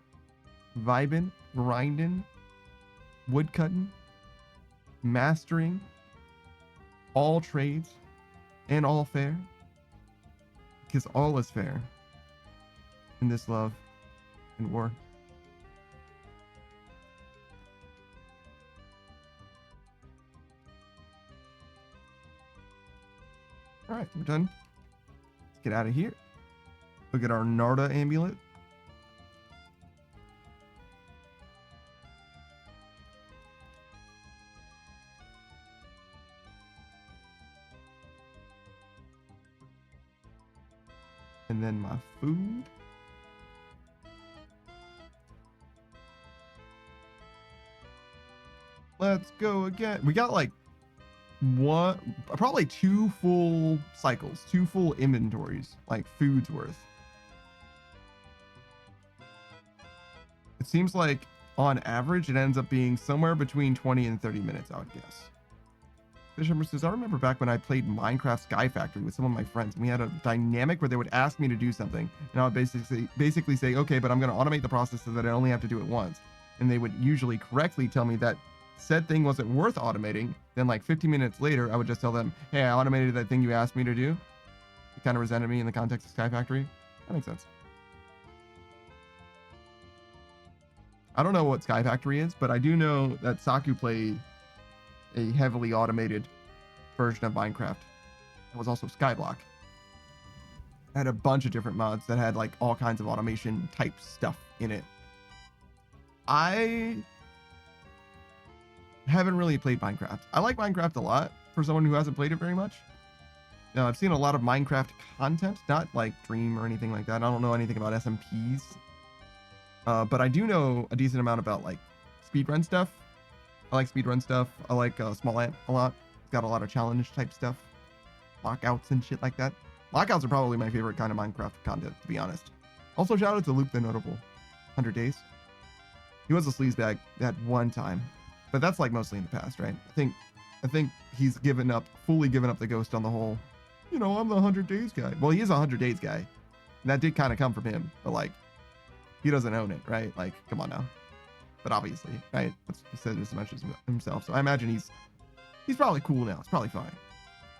Vibing, grinding, woodcutting, mastering, all trades, and all fair. Because all is fair in this love and war. All right, we're done. Let's get out of here. Look at our Narda amulet. And then my food. Let's go again. We got like probably 2 full cycles, 2 full inventories, like food's worth. It seems like on average, it ends up being somewhere between 20 and 30 minutes, I would guess. Fisherman says, I remember back when I played Minecraft Sky Factory with some of my friends, and we had a dynamic where they would ask me to do something, and I would basically say, okay, but I'm going to automate the process so that I only have to do it once. And they would usually correctly tell me that said thing wasn't worth automating. Then like 50 minutes later, I would just tell them, hey, I automated that thing you asked me to do. It kind of resented me in the context of Sky Factory. That makes sense. I don't know what Sky Factory is, but I do know that Saku played a heavily automated version of Minecraft. It was also Skyblock. It had a bunch of different mods that had like all kinds of automation type stuff in it. I haven't really played Minecraft. I like Minecraft a lot for someone who hasn't played it very much. Now, I've seen a lot of Minecraft content, not like Dream or anything like that. I don't know anything about SMPs. But I do know a decent amount about like speedrun stuff. I like speedrun stuff. I like Small Ant a lot. It's got a lot of challenge type stuff. Lockouts and shit like that. Lockouts are probably my favorite kind of Minecraft content, to be honest. Also, shout out to Luke the Notable. 100 days. He was a sleazebag at one time. But that's like mostly in the past, right? I think he's fully given up the ghost on the whole, you know, I'm the 100 days guy. Well, he is a 100 days guy. And that did kind of come from him. But like, he doesn't own it, right? Like, come on now. But obviously, right? He said as much as himself. So I imagine he's probably cool now. It's probably fine.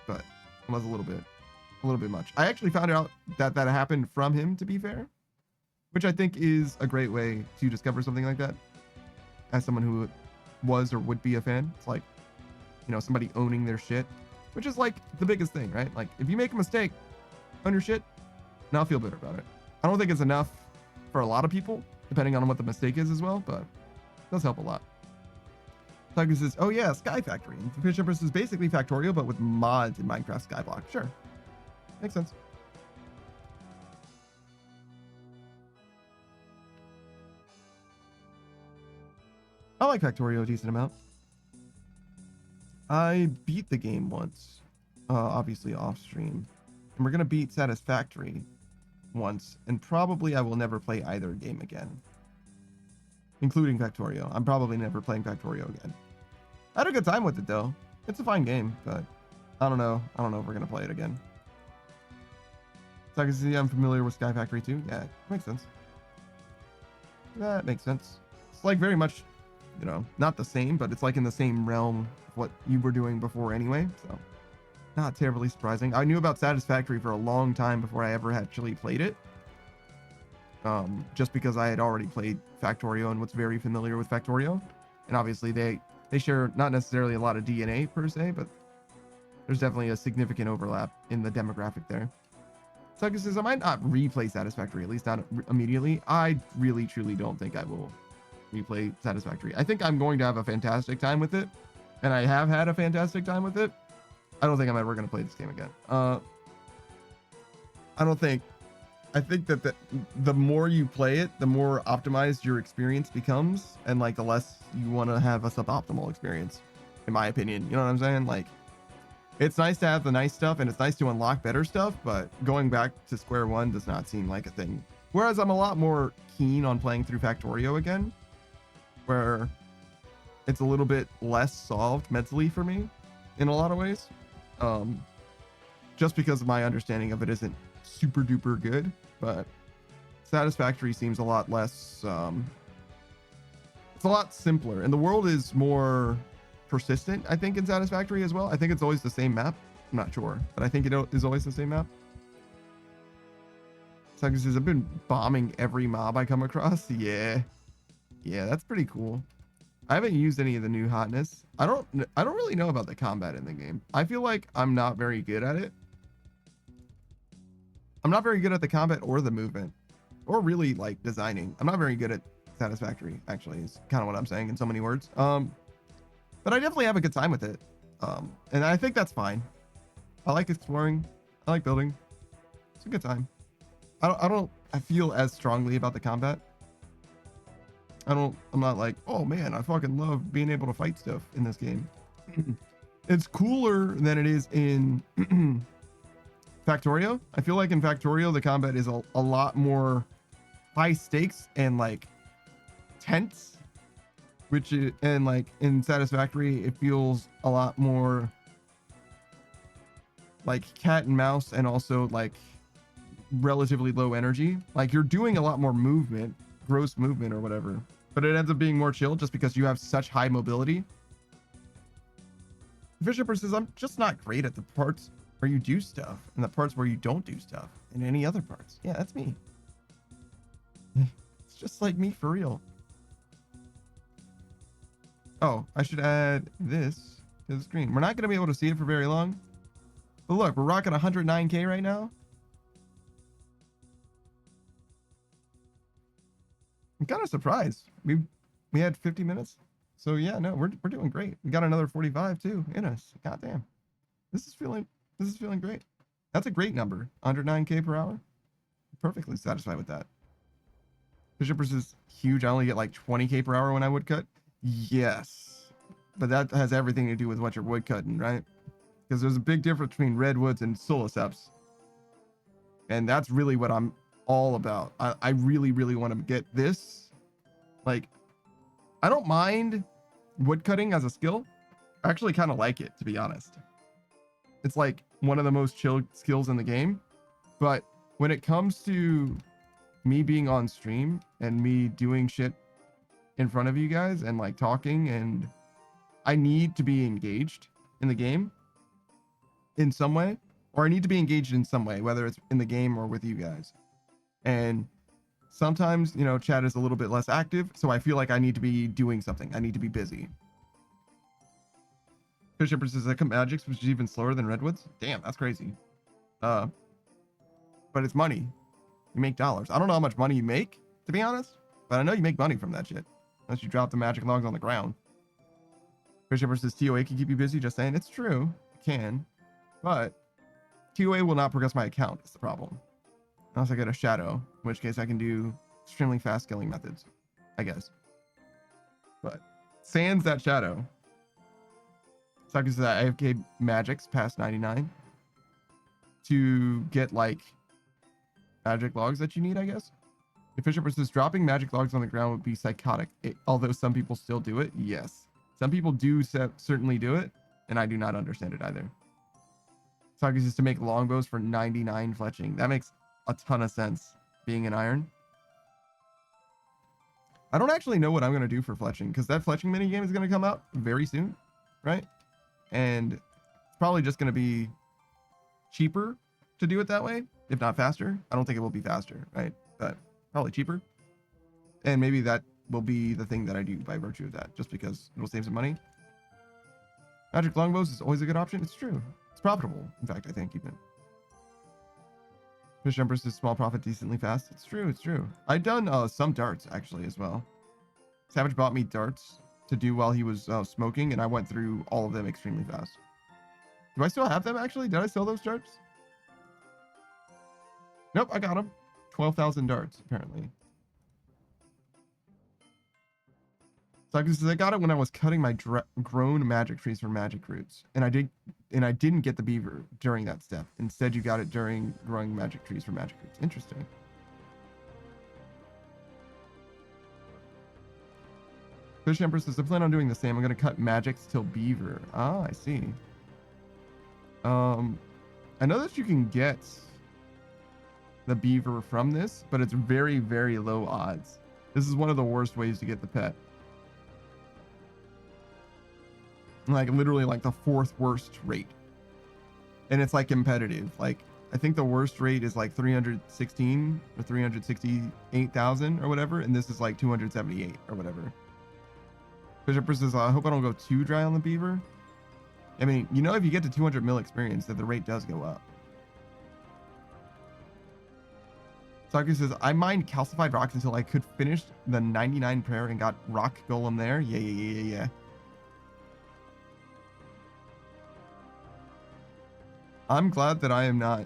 But it was a little bit much. I actually found out that happened from him, to be fair, which I think is a great way to discover something like that. as someone who was or would be a fan. It's like, you know, somebody owning their shit, which is like the biggest thing, right? Like if you make a mistake, own your shit, and I'll feel better about it. I don't think it's enough for a lot of people, depending on what the mistake is as well, but it does help a lot. Tiger says, oh yeah, Sky Factory. And Fish Empress is basically Factorio, but with mods in Minecraft Skyblock. Sure. Makes sense. I like Factorio a decent amount. I beat the game once, obviously off stream. And we're going to beat Satisfactory once, and probably I will never play either game again, including Factorio. I'm probably never playing Factorio again. I had a good time with it though. It's a fine game, but I don't know. I don't know if we're going to play it again. So I can see I'm familiar with Sky Factory too. Yeah, makes sense. That makes sense. It's like very much, you know, not the same, but it's like in the same realm of what you were doing before anyway. So not terribly surprising. I knew about Satisfactory for a long time before I ever actually played it. Just because I had already played Factorio and was very familiar with Factorio. And obviously they share not necessarily a lot of DNA per se, but there's definitely a significant overlap in the demographic there. Tucker says, I might not replay Satisfactory, at least not immediately. I really, truly don't think I will replay Satisfactory. I think I'm going to have a fantastic time with it, and I have had a fantastic time with it. I don't think I'm ever going to play this game again. I think that the more you play it, the more optimized your experience becomes, and like the less you want to have a suboptimal experience, in my opinion. You know what I'm saying? Like, it's nice to have the nice stuff, and it's nice to unlock better stuff, but going back to square one does not seem like a thing. Whereas I'm a lot more keen on playing through Factorio again, where it's a little bit less solved mentally for me in a lot of ways. Just because my understanding of it isn't super duper good, but Satisfactory seems a lot less, it's a lot simpler, and the world is more persistent, I think, in Satisfactory as well. I think it's always the same map. I'm not sure, but I think it is always the same map. Saga says, I've been bombing every mob I come across. Yeah, that's pretty cool. I haven't used any of the new hotness. I don't really know about the combat in the game. I feel like I'm not very good at it. I'm not very good at the combat or the movement, or really like designing. I'm not very good at Satisfactory, actually, is kind of what I'm saying in so many words. But I definitely have a good time with it. And I think that's fine. I like exploring. I like building. It's a good time. I feel as strongly about the combat. I'm not like, oh man, I fucking love being able to fight stuff in this game. It's cooler than it is in Factorio. I feel like in Factorio, the combat is a lot more high stakes and like tense. And like in Satisfactory, it feels a lot more like cat and mouse, and also like relatively low energy. Like you're doing a lot more movement, gross movement or whatever, but it ends up being more chill just because you have such high mobility. Fisher says, I'm just not great at the parts where you do stuff and the parts where you don't do stuff and any other parts. Yeah, that's me. It's just like me for real. Oh, I should add this to the screen. We're not going to be able to see it for very long. But look, we're rocking 109K right now. I'm kind of surprised. We had 50 minutes. So yeah, no, we're doing great. We got another 45 too in us. God damn. This is feeling great. That's a great number. 109K per hour. Perfectly satisfied with that. Bishopers is huge. I only get like 20K per hour when I woodcut. Yes, but that has everything to do with what you're woodcutting, right? Because there's a big difference between redwoods and soloseps, and that's really what I'm all about. I really, really want to get this. Like, I don't mind woodcutting as a skill. I actually kind of like it, to be honest. It's like one of the most chill skills in the game. But when it comes to me being on stream and me doing shit in front of you guys and like talking, and I need to be engaged in the game in some way, or I need to be engaged in some way, whether it's in the game or with you guys. And Sometimes, you know, chat is a little bit less active, so I feel like I need to be doing something. I need to be busy. Fish Empress says that Magics, which is even slower than Redwoods. Damn, that's crazy. But it's money. You make dollars. I don't know how much money you make, to be honest, but I know you make money from that shit. Unless you drop the magic logs on the ground. Fish Empress says TOA can keep you busy. Just saying, it's true. It can. But TOA will not progress my account, is the problem. Unless I get a shadow, in which case I can do extremely fast skilling methods, I guess. But sans that shadow. So I can say that AFK magics past 99 to get like magic logs that you need, I guess. If Fisher says dropping magic logs on the ground would be psychotic, although some people still do it. Yes, some people do certainly do it, and I do not understand it either. Socrates is to make longbows for 99 fletching. That makes a ton of sense, being an iron. I don't actually know what I'm going to do for fletching, because that fletching minigame is going to come out very soon, right? And it's probably just going to be cheaper to do it that way, if not faster. I don't think it will be faster, right? But probably cheaper. And maybe that will be the thing that I do by virtue of that, just because it'll save some money. Magic longbows is always a good option. It's true. It's profitable. In fact, I think even. Fish Empress is small profit decently fast. It's true. It's true. I've done some darts actually as well. Savage bought me darts to do while he was smoking, and I went through all of them extremely fast. Do I still have them actually? Did I sell those darts? Nope, I got them. 12,000 darts apparently. Sakus says I got it when I was cutting my grown magic trees for magic roots, and I didn't get the beaver during that step. Instead, you got it during growing magic trees for magic roots. Interesting. Fish Empress says I plan on doing the same. I'm going to cut magics till beaver. Ah, I see. I know that you can get the beaver from this, but it's very, very low odds. This is one of the worst ways to get the pet. Like literally like the 4th worst rate. And it's like competitive. Like I think the worst rate is like 316 or 368,000 or whatever. And this is like 278 or whatever. Bishop says, I hope I don't go too dry on the beaver. I mean, you know, if you get to 200 mil experience, that the rate does go up. Saki says, I mined calcified rocks until I could finish the 99 prayer and got rock golem there. Yeah. I'm glad that I am not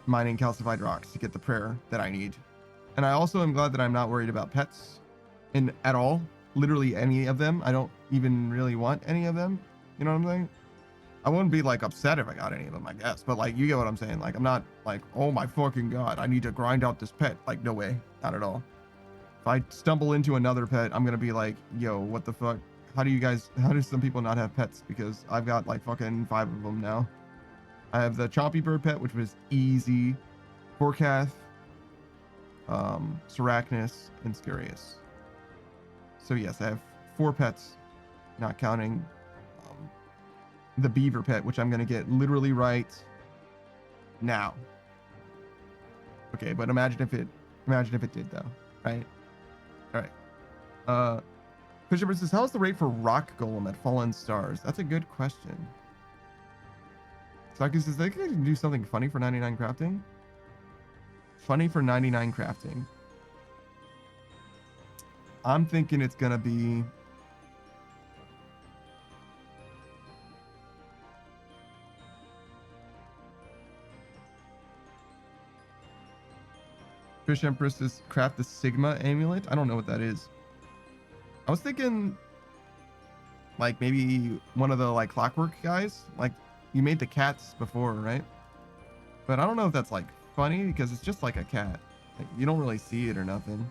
mining calcified rocks to get the prayer that I need. And I also am glad that I'm not worried about pets at all. Literally any of them. I don't even really want any of them. You know what I'm saying? I wouldn't be like upset if I got any of them, I guess. But like, you get what I'm saying? Like, I'm not like, oh my fucking God, I need to grind out this pet. Like, no way. Not at all. If I stumble into another pet, I'm going to be like, yo, what the fuck? How do some people not have pets? Because I've got like fucking 5 of them now. I have the Chompy Bird pet, which was easy. Forcath, Seracnus, and Scarius. So yes, I have 4 pets, not counting the beaver pet, which I'm going to get literally right now. Okay, but imagine if it did though, right? All right. Fisher says, how's the rate for rock golem at Fallen Stars? That's a good question. Saki says, they can do something funny for 99 crafting. Funny for 99 crafting. I'm thinking it's gonna be Fish Empress is craft the Sigma amulet. I don't know what that is. I was thinking like maybe one of the like clockwork guys. Like you made the cats before, right? But I don't know if that's like funny because it's just like a cat. Like, you don't really see it or nothing.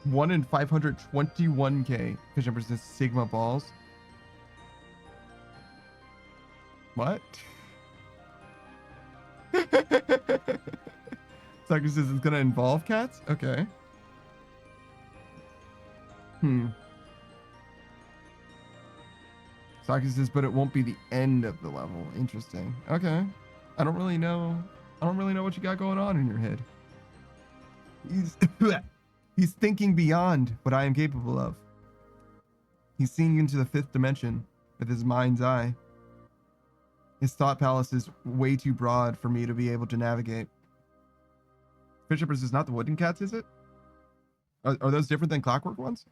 1 in 521k. Fish Empress is Sigma balls. What? Sucker says it's gonna involve cats? Okay. Saki says, but it won't be the end of the level. Interesting. Okay. I don't really know what you got going on in your head. He's he's thinking beyond what I am capable of. He's seeing into the fifth dimension with his mind's eye. His thought palace is way too broad for me to be able to navigate. Fishippers is not the wooden cats, is it? Are those different than clockwork ones?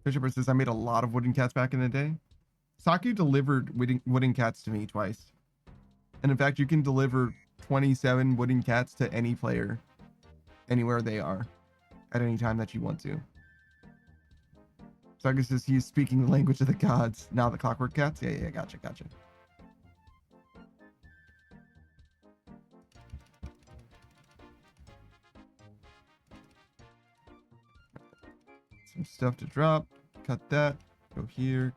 Fishippers says, I made a lot of wooden cats back in the day. Saku delivered wooden cats to me twice. And in fact, you can deliver 27 wooden cats to any player, anywhere they are, at any time that you want to. Saku says he's speaking the language of the gods. Now the clockwork cats? Yeah, gotcha. Some stuff to drop. Cut that. Go here.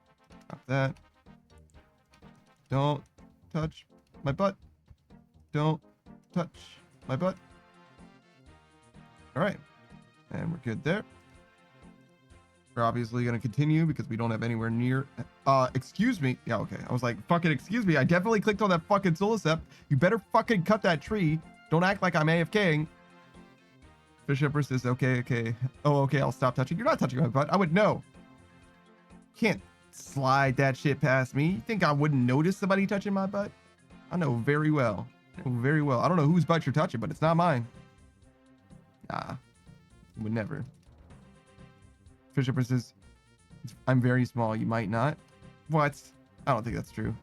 Cut that. Don't touch my butt. Don't touch my butt. All right. And we're good there. We're obviously going to continue because we don't have anywhere near... excuse me. Yeah, okay. I was like, fucking excuse me. I definitely clicked on that fucking Solacep. You better fucking cut that tree. Don't act like I'm AFKing. Fisher says, okay. Oh, okay, I'll stop touching. You're not touching my butt. I would know. Can't slide that shit past me. You think I wouldn't notice somebody touching my butt? I know very well. I don't know whose butt you're touching, but it's not mine. Nah. Would never. Fisher says, I'm very small. You might not. What? I don't think that's true.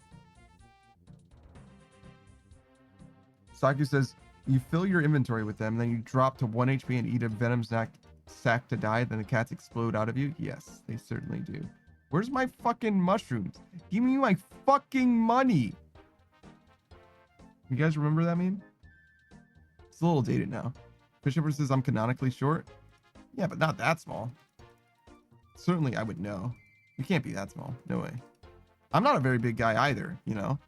Saku says, you fill your inventory with them, then you drop to 1 HP and eat a venom sack to die, then the cats explode out of you? Yes, they certainly do. Where's my fucking mushrooms? Give me my fucking money. You guys remember that meme? It's a little dated now. Fisher says, I'm canonically short. Yeah, but not that small. Certainly I would know. You can't be that small. No way. I'm not a very big guy either, you know?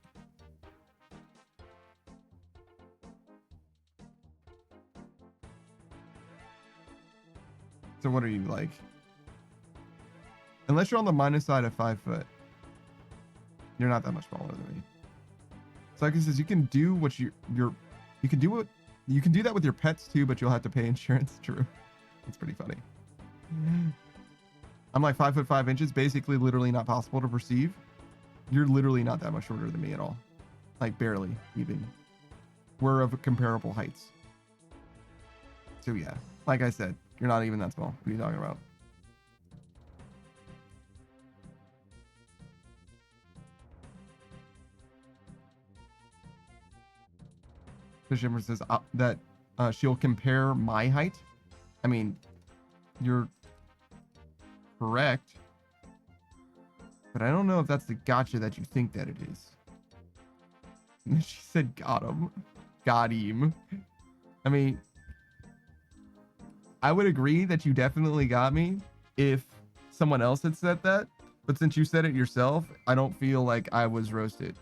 So what are you like? Unless you're on the minus side of 5 foot, you're not that much smaller than me. So like it says, you can do what you can do that with your pets too, but you'll have to pay insurance. True. It's pretty funny. I'm like 5 foot 5 inches, basically literally not possible to perceive. You're literally not that much shorter than me at all. Like barely even. We're of comparable heights. So yeah, like I said, you're not even that small. What are you talking about? Shimmer says that she'll compare my height. I mean, you're correct, but I don't know if that's the gotcha that you think that it is. And she said, got him. Got him. I mean, I would agree that you definitely got me if someone else had said that, but since you said it yourself, I don't feel like I was roasted.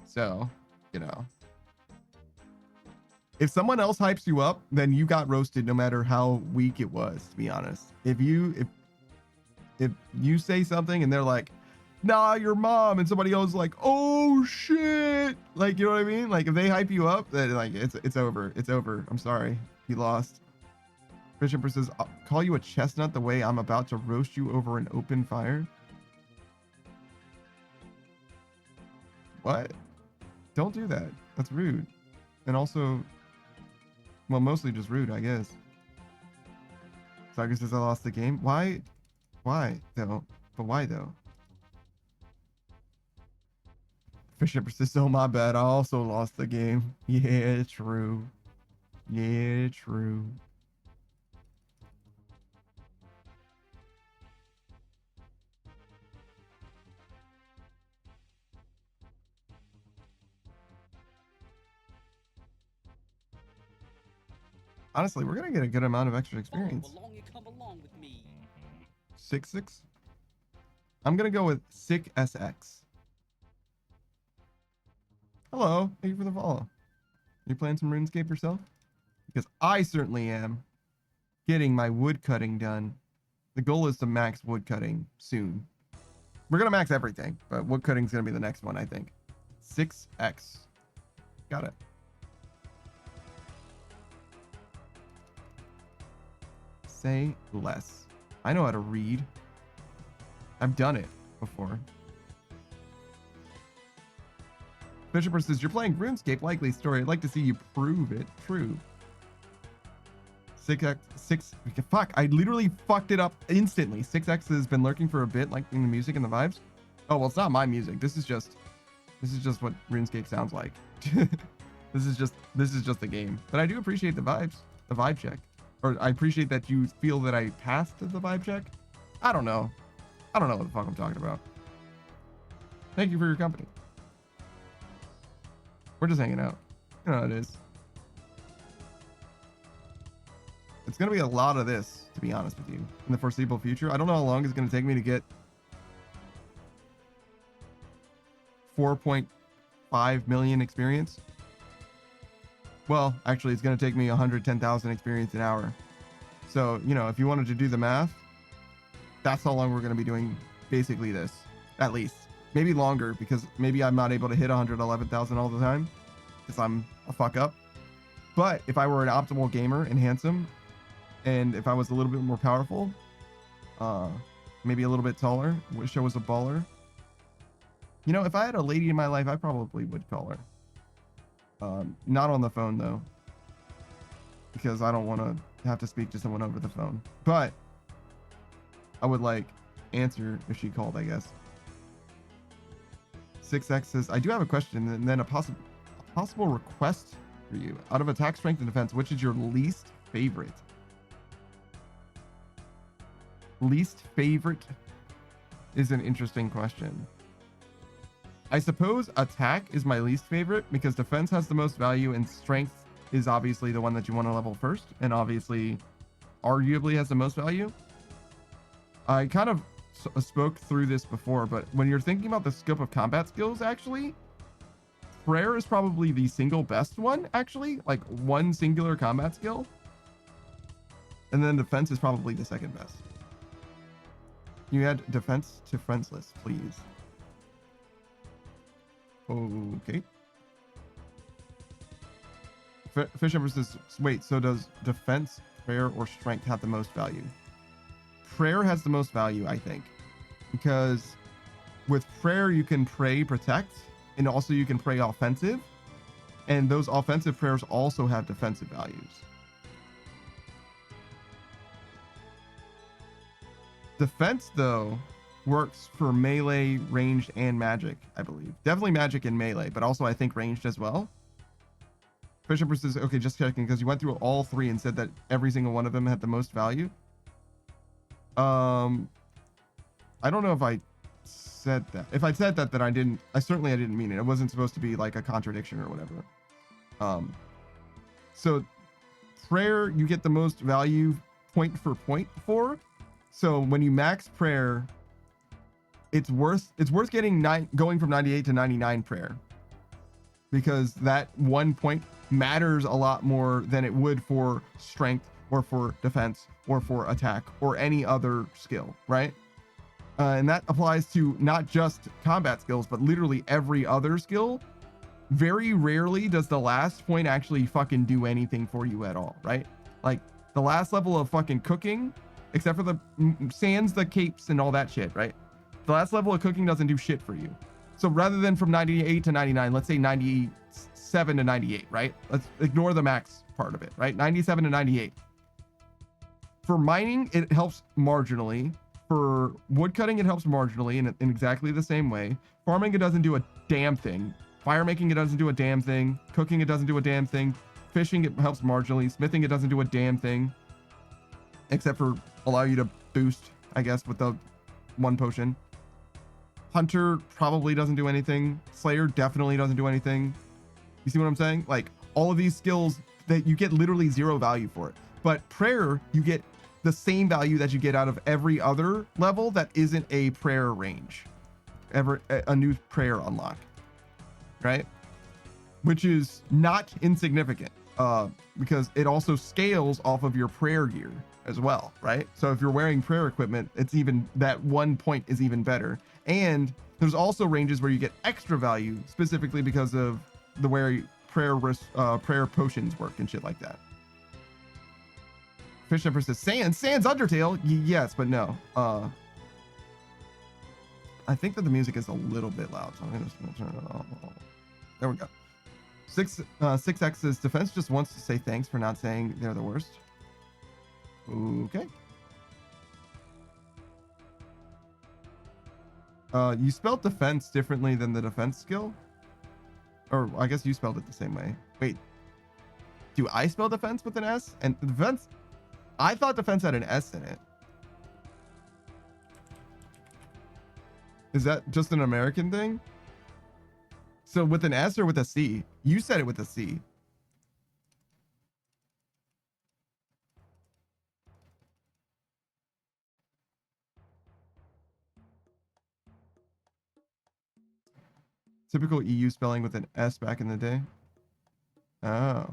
So, you know. If someone else hypes you up, then you got roasted no matter how weak it was, to be honest. If you say something and they're like, nah, your mom, and somebody else is like, oh shit, like, you know what I mean? Like if they hype you up, then like it's over. It's over. I'm sorry. You lost. Bishop says, I'll call you a chestnut the way I'm about to roast you over an open fire. What? Don't do that. That's rude. And also, well, mostly just rude, I guess. Saga says I lost the game. Why? Why though? But why though? Fisher says, oh my bad, I also lost the game. Yeah, true. Yeah, true. Honestly, we're gonna get a good amount of extra experience. 6-6. I'm gonna go with Sick SX. Hello, thank you for the follow. Are you playing some RuneScape yourself? Because I certainly am. Getting my wood cutting done. The goal is to max wood cutting soon. We're gonna max everything, but wood cutting is gonna be the next one, I think. 6x. Got it. say less. I know how to read. I've done it before. Bishop says, you're playing RuneScape, likely story. I'd like to see you prove it true. 6x, fuck, I literally fucked it up instantly. 6x has been lurking for a bit, liking the music and the vibes. Oh, well, it's not my music. This is just what RuneScape sounds like. This is just the game. But I do appreciate the vibes, the vibe check. Or I appreciate that you feel that I passed the vibe check. I don't know what the fuck I'm talking about. Thank you for your company. We're just hanging out. You know how it is. It's going to be a lot of this, to be honest with you, in the foreseeable future. I don't know how long it's going to take me to get 4.5 million experience. Well, actually, it's going to take me 110,000 experience an hour. So, you know, if you wanted to do the math, that's how long we're going to be doing basically this, at least. Maybe longer, because maybe I'm not able to hit 111,000 all the time because I'm a fuck up. But if I were an optimal gamer and handsome, and if I was a little bit more powerful, maybe a little bit taller, wish I was a baller. You know, if I had a lady in my life, I probably would call her. Not on the phone though, because I don't want to have to speak to someone over the phone. But I would like answer if she called, I guess. 6x says, I do have a question and then a possible request for you. Out of attack, strength, and defense, which is your least favorite? Least favorite is an interesting question. I suppose attack is my least favorite because defense has the most value and strength is obviously the one that you want to level first and obviously arguably has the most value. I kind of spoke through this before, but when you're thinking about the scope of combat skills, actually, prayer is probably the single best one, actually, like one singular combat skill. And then defense is probably the second best. You add defense to friends list, please. Okay. Fisher says, wait, so does defense, prayer, or strength have the most value? Prayer has the most value, I think, because with prayer you can pray protect, and also you can pray offensive, and those offensive prayers also have defensive values. Defense though works for melee, ranged, and magic, I believe. Definitely magic and melee, but also I think ranged as well. Fisher says, okay, just checking because you went through all three and said that every single one of them had the most value. I don't know if I said that. If I said that, then I didn't mean it. It wasn't supposed to be like a contradiction or whatever. So prayer, you get the most value point for point for. So when you max prayer, it's worth getting going from 98 to 99 prayer, because that 1 point matters a lot more than it would for strength or for defense or for attack or any other skill, right? And that applies to not just combat skills, but literally every other skill. Very rarely does the last point actually fucking do anything for you at all, right? Like the last level of fucking cooking, except for the sans, the capes and all that shit, right? The last level of cooking doesn't do shit for you. So rather than from 98 to 99, let's say 97 to 98, right? Let's ignore the max part of it, right? 97 to 98. For mining, it helps marginally. For woodcutting, it helps marginally in exactly the same way. Farming, it doesn't do a damn thing. Fire making, it doesn't do a damn thing. Cooking, it doesn't do a damn thing. Fishing, it helps marginally. Smithing, it doesn't do a damn thing. Except for allow you to boost, I guess, with the one potion. Hunter probably doesn't do anything. Slayer definitely doesn't do anything. You see what I'm saying? Like all of these skills that you get literally zero value for it. But prayer, you get the same value that you get out of every other level that isn't a prayer range. A new prayer unlock, right? Which is not insignificant, because it also scales off of your prayer gear as well, right? So if you're wearing prayer equipment, it's even, that 1 point is even better. And there's also ranges where you get extra value specifically because of the way prayer potions work and shit like that. Fish Emperor says, Sans Undertale? Yes, but no. I think that the music is a little bit loud, so I'm just gonna turn it off. There we go. 6X's defense just wants to say thanks for not saying they're the worst. Okay. You spelled defense differently than the defense skill? Or I guess you spelled it the same way. Wait. Do I spell defense with an S? And defense? I thought defense had an S in it. Is that just an American thing? So with an S or with a C? You said it with a C. Typical EU spelling with an S back in the day. Oh,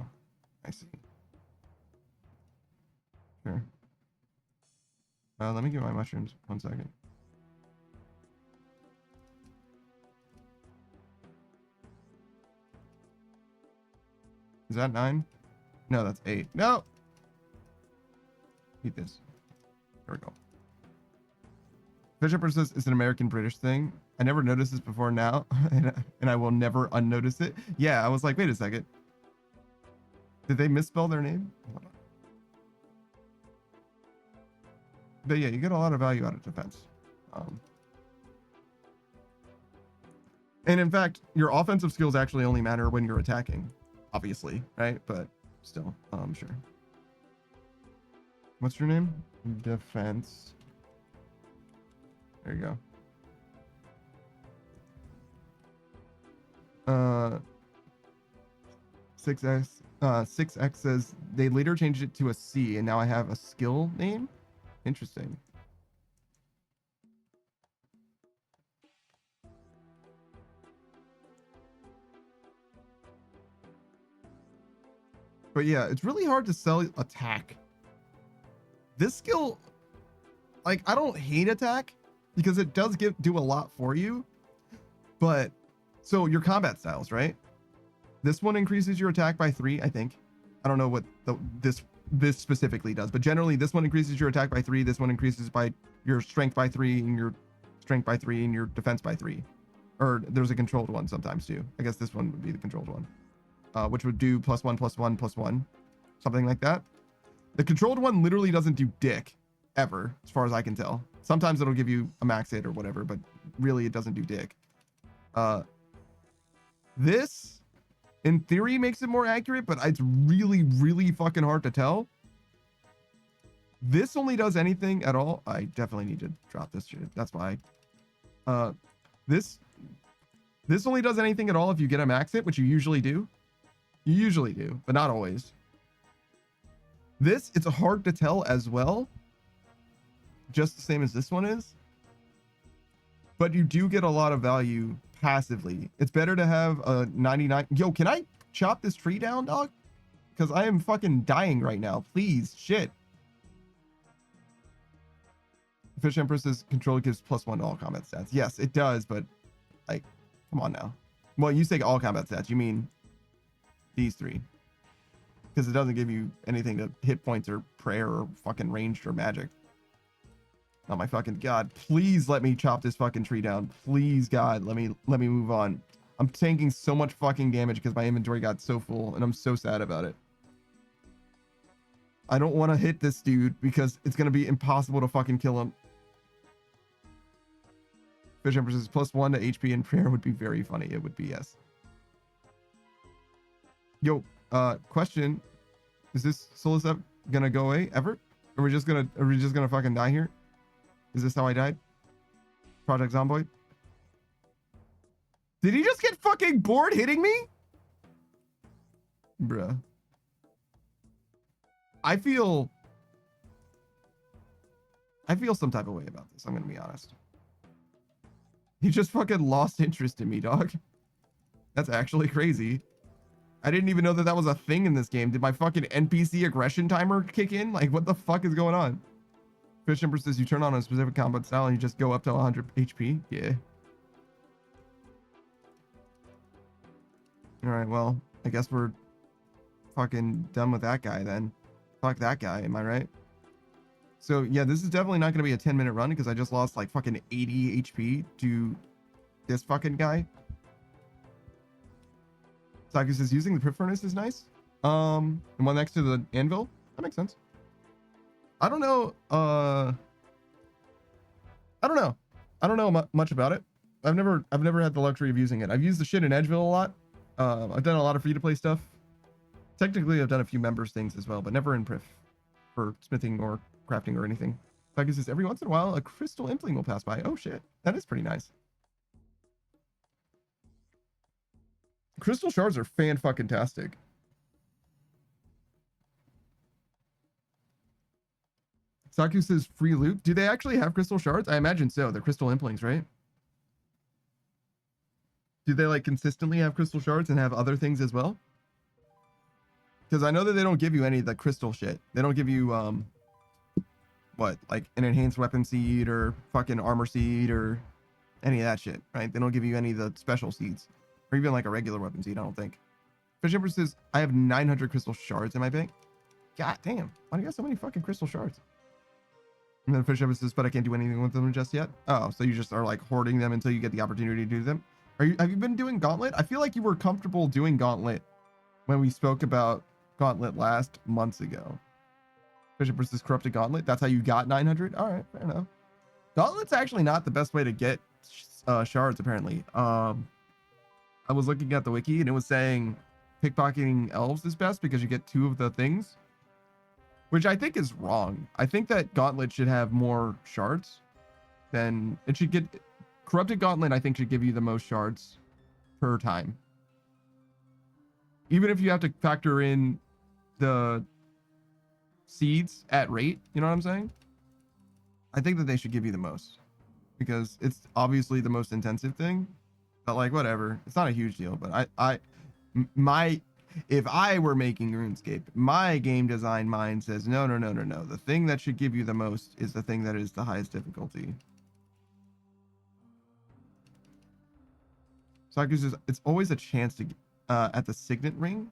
I see. Sure. Let me get my mushrooms. 1 second. Is that 9? No, that's 8. No! Eat this. There we go. Fish Emperor says it's an American-British thing. I never noticed this before now, and I will never unnotice it. Yeah, I was like, wait a second. Did they misspell their name? Hold on. But yeah, you get a lot of value out of defense. And in fact, your offensive skills actually only matter when you're attacking, obviously, right? But still, sure. What's your name? Defense. There you go. 6X says they later changed it to a C, and now I have a skill name. Interesting. But yeah, it's really hard to sell attack. This skill, like, I don't hate attack because it does do a lot for you. But so your combat styles, right? This one increases your attack by 3, I think. I don't know what this specifically does, but generally this one increases your attack by 3. This one increases by your strength by 3 and your strength by 3 and your defense by 3. Or there's a controlled one sometimes too. I guess this one would be the controlled one, which would do +1, +1, +1, something like that. The controlled one literally doesn't do dick ever, as far as I can tell. Sometimes it'll give you a max hit or whatever, but really it doesn't do dick. This, in theory, makes it more accurate, but it's really, really fucking hard to tell. This only does anything at all. I definitely need to drop this shit. That's why. This only does anything at all if you get a max hit, which you usually do. You usually do, but not always. This, it's hard to tell as well. Just the same as this one is. But you do get a lot of value passively. It's better to have a 99. Yo, can I chop this tree down, dog? Because I am fucking dying right now. Please, shit. Fish Empress's control gives +1 to all combat stats. Yes, it does, but like, come on now. Well, you say all combat stats, you mean these 3. Because it doesn't give you anything to hit points or prayer or fucking ranged or magic. Oh my fucking god. Please let me chop this fucking tree down. Please, God, let me move on. I'm tanking so much fucking damage because my inventory got so full, and I'm so sad about it. I don't want to hit this dude because it's going to be impossible to fucking kill him. Fish Empress says +1 to HP and prayer would be very funny. It would be, yes. Yo, question. Is this Solus gonna go away ever? Are we just gonna fucking die here? Is this how I died? Project Zomboid? Did he just get fucking bored hitting me? Bruh. I feel some type of way about this. I'm gonna be honest. He just fucking lost interest in me, dog. That's actually crazy. I didn't even know that was a thing in this game. Did my fucking NPC aggression timer kick in? Like, what the fuck is going on? Fish Emperor says you turn on a specific combat style and you just go up to 100 HP. Yeah. All right, well, I guess we're fucking done with that guy then. Fuck that guy, am I right? So yeah, this is definitely not going to be a 10-minute run because I just lost like fucking 80 HP to this fucking guy. Saku says using the pit furnace is nice. The one next to the anvil, that makes sense. I don't know. I don't know. I don't know much about it. I've never had the luxury of using it. I've used the shit in Edgeville a lot. I've done a lot of free to play stuff. Technically, I've done a few members things as well, but never in Priff for smithing or crafting or anything. Saku says every once in a while a crystal impling will pass by. Oh shit, that is pretty nice. Crystal shards are fan-fucking-tastic. Saku says free loot. Do they actually have crystal shards? I imagine so. They're crystal implings, right? Do they like consistently have crystal shards and have other things as well? Because I know that they don't give you any of the crystal shit. They don't give you what, like an enhanced weapon seed or fucking armor seed or any of that shit, right? They don't give you any of the special seeds or even like a regular weapon seed. I don't think. Fish Emperor says I have 900 crystal shards in my bank. God damn! Why do you got so many fucking crystal shards? And then Fish Emperor says, but I can't do anything with them just yet. Oh, so you just are like hoarding them until you get the opportunity to do them. Have you been doing Gauntlet? I feel like you were comfortable doing Gauntlet when we spoke about Gauntlet last months ago. Bishop versus Corrupted Gauntlet. That's how you got 900. All right, fair enough. Gauntlet's actually not the best way to get shards, apparently. I was looking at the wiki and it was saying pickpocketing elves is best because you get 2 of the things, which I think is wrong. I think that Gauntlet should have more shards than it should get. Corrupted Gauntlet, I think, should give you the most shards per time. Even if you have to factor in the seeds at rate, you know what I'm saying? I think that they should give you the most because it's obviously the most intensive thing, but like whatever, it's not a huge deal. But if I were making RuneScape, my game design mind says no. The thing that should give you the most is the thing that is the highest difficulty. Saku says it's always a chance to at the signet ring.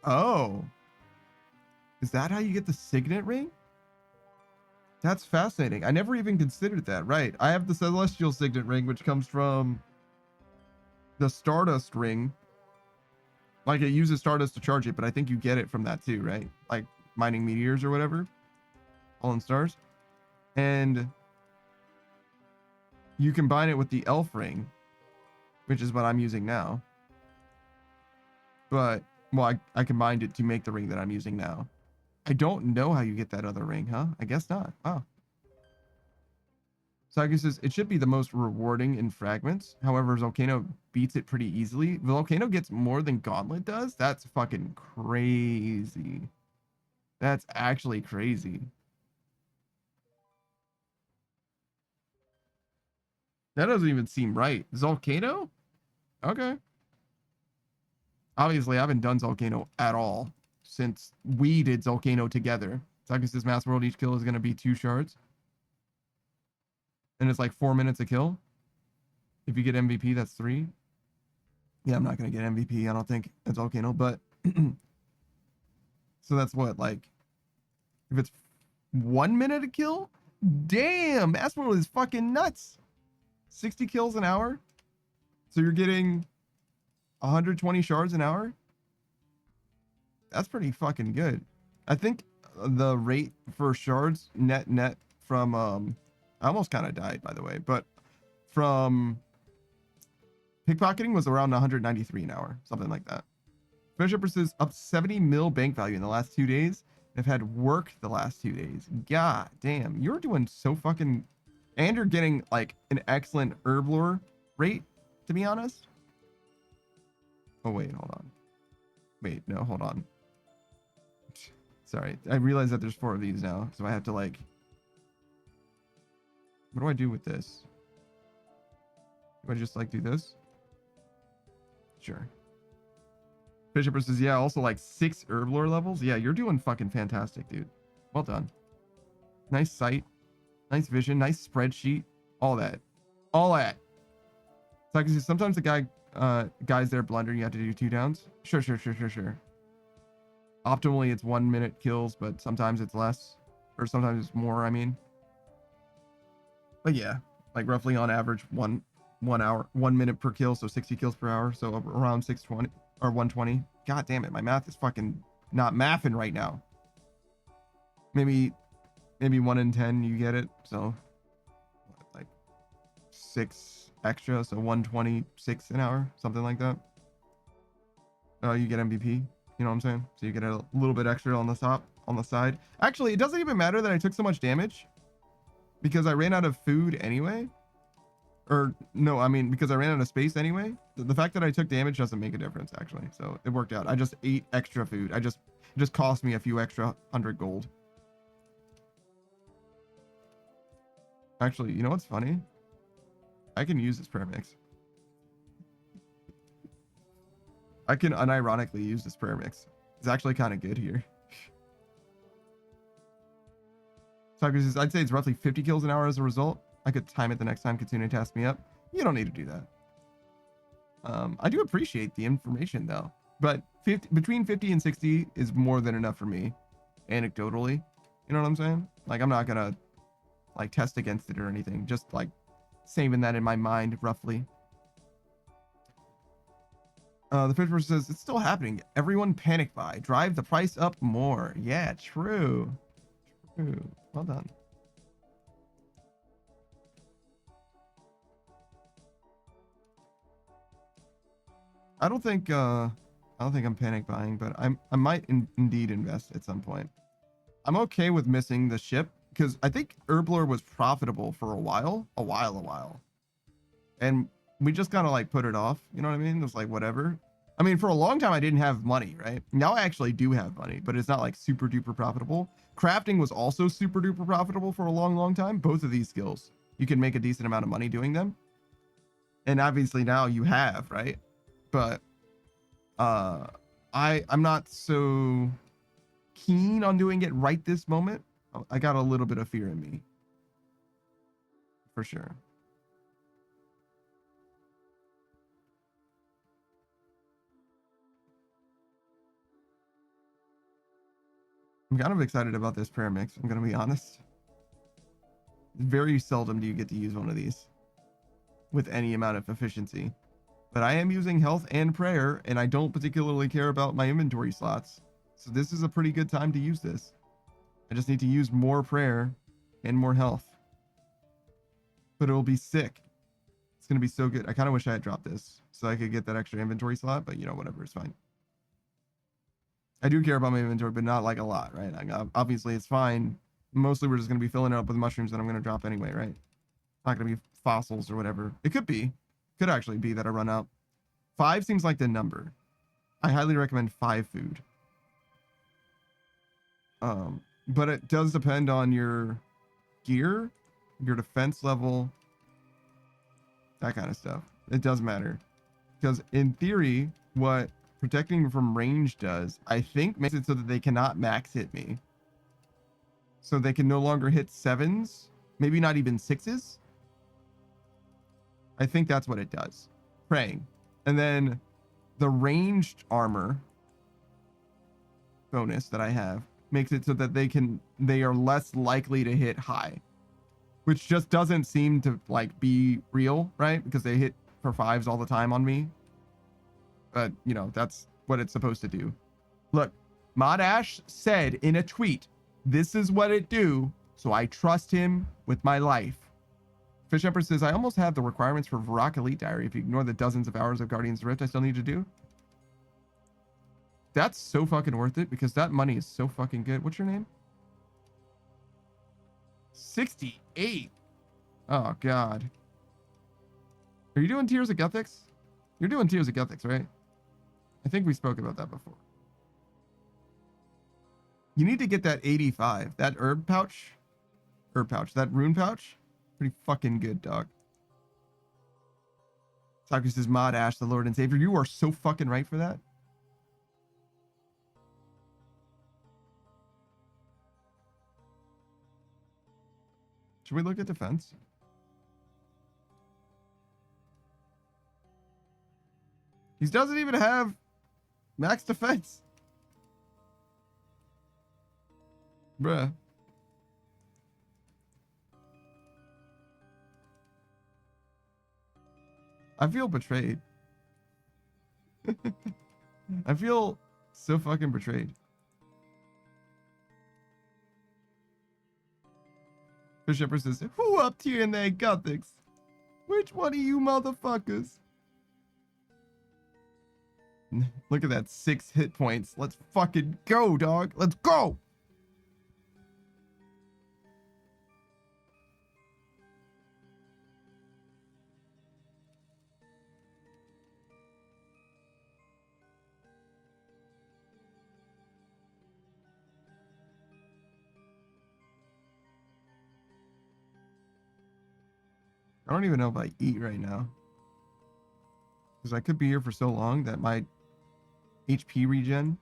Oh, is that how you get the signet ring? That's fascinating. I never even considered that. Right, I have the celestial signet ring, which comes from the stardust ring. Like it uses stardust to charge it, but I think you get it from that too, right? Like mining meteors or whatever, fallen stars, and you combine it with the elf ring, which is what I'm using now. But well, I combined it to make the ring that I'm using now. I don't know how you get that other ring, huh? I guess not. Oh. Sagu says it should be the most rewarding in fragments. However, Volcano beats it pretty easily. Volcano gets more than Gauntlet does. That's fucking crazy. That's actually crazy. That doesn't even seem right. Volcano? Okay. Obviously, I haven't done Volcano at all since we did Volcano together. Sagu says Mass World, each kill is going to be 2 shards. And it's like 4 minutes a kill. If you get MVP, that's 3. Yeah, I'm not going to get MVP, I don't think, at Volcano, but so that's what, like, if it's 1 minute a kill? Damn, Mass World is fucking nuts. 60 kills an hour. So you're getting 120 shards an hour. That's pretty fucking good. I think the rate for shards net from I almost kind of died, by the way, but from pickpocketing was around 193 an hour, something like that. Bishop says up 70 mil bank value in the last 2 days. I've had work the last 2 days. God damn, you're doing so fucking, and you're getting like an excellent herb lore rate, to be honest. Oh wait, hold on. Wait, no, hold on. Sorry, I realize that there's 4 of these now, so I have to like, what do I do with this? Do I just like do this? Sure. Bishop says, yeah, also like 6 herb lore levels. Yeah, you're doing fucking fantastic, dude. Well done. Nice sight. Nice vision. Nice spreadsheet. All that. All that. So I can see sometimes the guys there blunder. You have to do 2 downs. Sure. Optimally, it's 1 minute kills, but sometimes it's less, or sometimes it's more, I mean. But yeah, like roughly on average, 1 minute per kill, so 60 kills per hour, so around 620 or 120. God damn it, my math is fucking not mathing right now. Maybe 1 in 10 you get it, so like 6 extra, so 126 an hour, something like that. You get MVP, you know what I'm saying? So you get a little bit extra on the top, on the side. Actually, it doesn't even matter that I took so much damage because I ran out of food anyway. Or no, I mean, because I ran out of space anyway. The fact that I took damage doesn't make a difference, actually. So it worked out. I just ate extra food. It just cost me a few extra 100 gold. Actually, you know what's funny? I can use this prayer mix. I can unironically use this prayer mix. It's actually kind of good here. Socrates, I'd say it's roughly 50 kills an hour as a result. I could time it the next time Kitsune tasked me up. You don't need to do that. I do appreciate the information though, but between 50 and 60 is more than enough for me, anecdotally. You know what I'm saying? Like, I'm not gonna like test against it or anything. Just like saving that in my mind roughly. The fifth person says it's still happening. Everyone panic buy. Drive the price up more. Yeah, true. True. Well done. I don't think I'm panic buying, but I might indeed invest at some point. I'm okay with missing the ship because I think Herblore was profitable for a while. And we just kind of like put it off, you know what I mean? It was like whatever. I mean, for a long time I didn't have money, right? Now I actually do have money, but it's not like super duper profitable. Crafting was also super duper profitable for a long time. Both of these skills, you can make a decent amount of money doing them. And obviously now you have, right? But I'm not so keen on doing it right this moment. I got a little bit of fear in me, for sure. I'm kind of excited about this prayer mix, I'm gonna be honest. Very seldom do you get to use one of these with any amount of efficiency. But I am using health and prayer, and I don't particularly care about my inventory slots. So this is a pretty good time to use this. I just need to use more prayer and more health. But it'll be sick. It's going to be so good. I kind of wish I had dropped this so I could get that extra inventory slot, but you know, whatever, it's fine. I do care about my inventory, but not like a lot, right? Like, obviously it's fine. Mostly we're just going to be filling it up with mushrooms that I'm going to drop anyway, right? Not going to be fossils or whatever. It could be. Could actually be that I run out. 5 seems like the number. I highly recommend 5 food. But it does depend on your gear, your defense level, that kind of stuff. It does matter. Because in theory, what protecting from range does, I think makes it so that they cannot max hit me. So they can no longer hit 7s, maybe not even 6s. I think that's what it does. Praying. And then the ranged armor bonus that I have makes it so that they are less likely to hit high, which just doesn't seem to like be real, right? Because they hit for 5s all the time on me. But you know, that's what it's supposed to do. Look, Mod Ash said in a tweet, this is what it do, so I trust him with my life. Fish Emperor says, I almost have the requirements for Varrock Elite Diary if you ignore the dozens of hours of Guardian's Rift I still need to do. That's so fucking worth it because that money is so fucking good. What's your name? 68. Oh, God. Are you doing Tears of Guthics? You're doing Tears of Guthics, right? I think we spoke about that before. You need to get that 85. That herb pouch. That rune pouch. Pretty fucking good, dog. Taku says, Mod Ash, the Lord and Savior. You are so fucking right for that. Should we look at defense? He doesn't even have max defense. Bruh. I feel betrayed. I feel so fucking betrayed. Fish Emperor says, who up here in that gothics? Which one of you motherfuckers? Look at that, 6 hit points. Let's fucking go, dog. Let's go. I don't even know if I eat right now. Because I could be here for so long that my HP regen.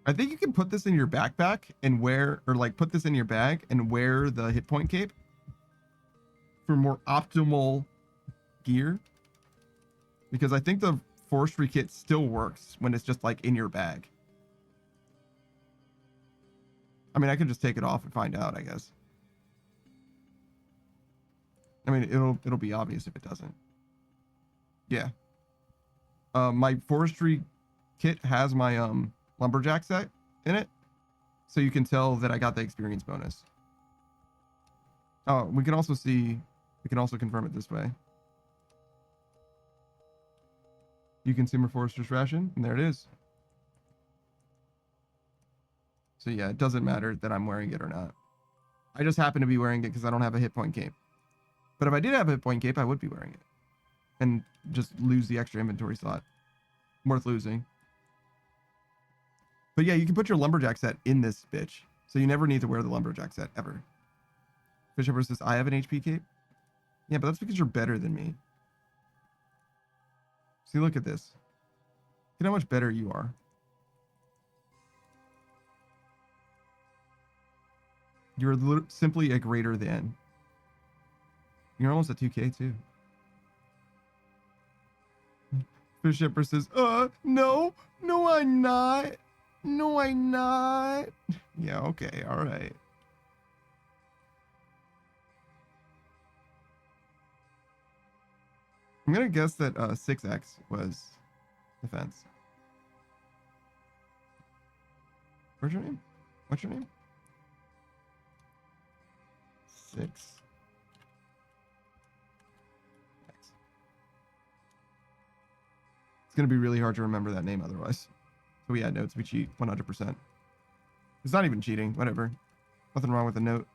I think you can put this in your backpack and wear, or like put this in your bag and wear the hit point cape for more optimal gear. Because I think the forestry kit still works when it's just like in your bag. I mean, I can just take it off and find out, I guess. I mean, it'll be obvious if it doesn't. Yeah. My forestry kit has my lumberjack set in it, so you can tell that I got the experience bonus. Oh, we can also see, we can also confirm it this way. You consume a forester's ration, and there it is. So yeah, it doesn't matter that I'm wearing it or not. I just happen to be wearing it because I don't have a hit point cape. But if I did have a hit point cape, I would be wearing it. And just lose the extra inventory slot. Worth losing. But yeah, you can put your lumberjack set in this bitch. So you never need to wear the lumberjack set, ever. Fisher says, I have an HP cape? Yeah, but that's because you're better than me. See, look at this. Look at how much better you are. You're simply a greater than. You're almost at 2K too. Fish Emperor says, no, I'm not. No, I'm not. Yeah, okay, all right. I'm gonna guess that 6x was defense. What's your name? What's your name? 6. It's going to be really hard to remember that name otherwise. So yeah, notes, we cheat 100%. It's not even cheating, whatever. Nothing wrong with the note.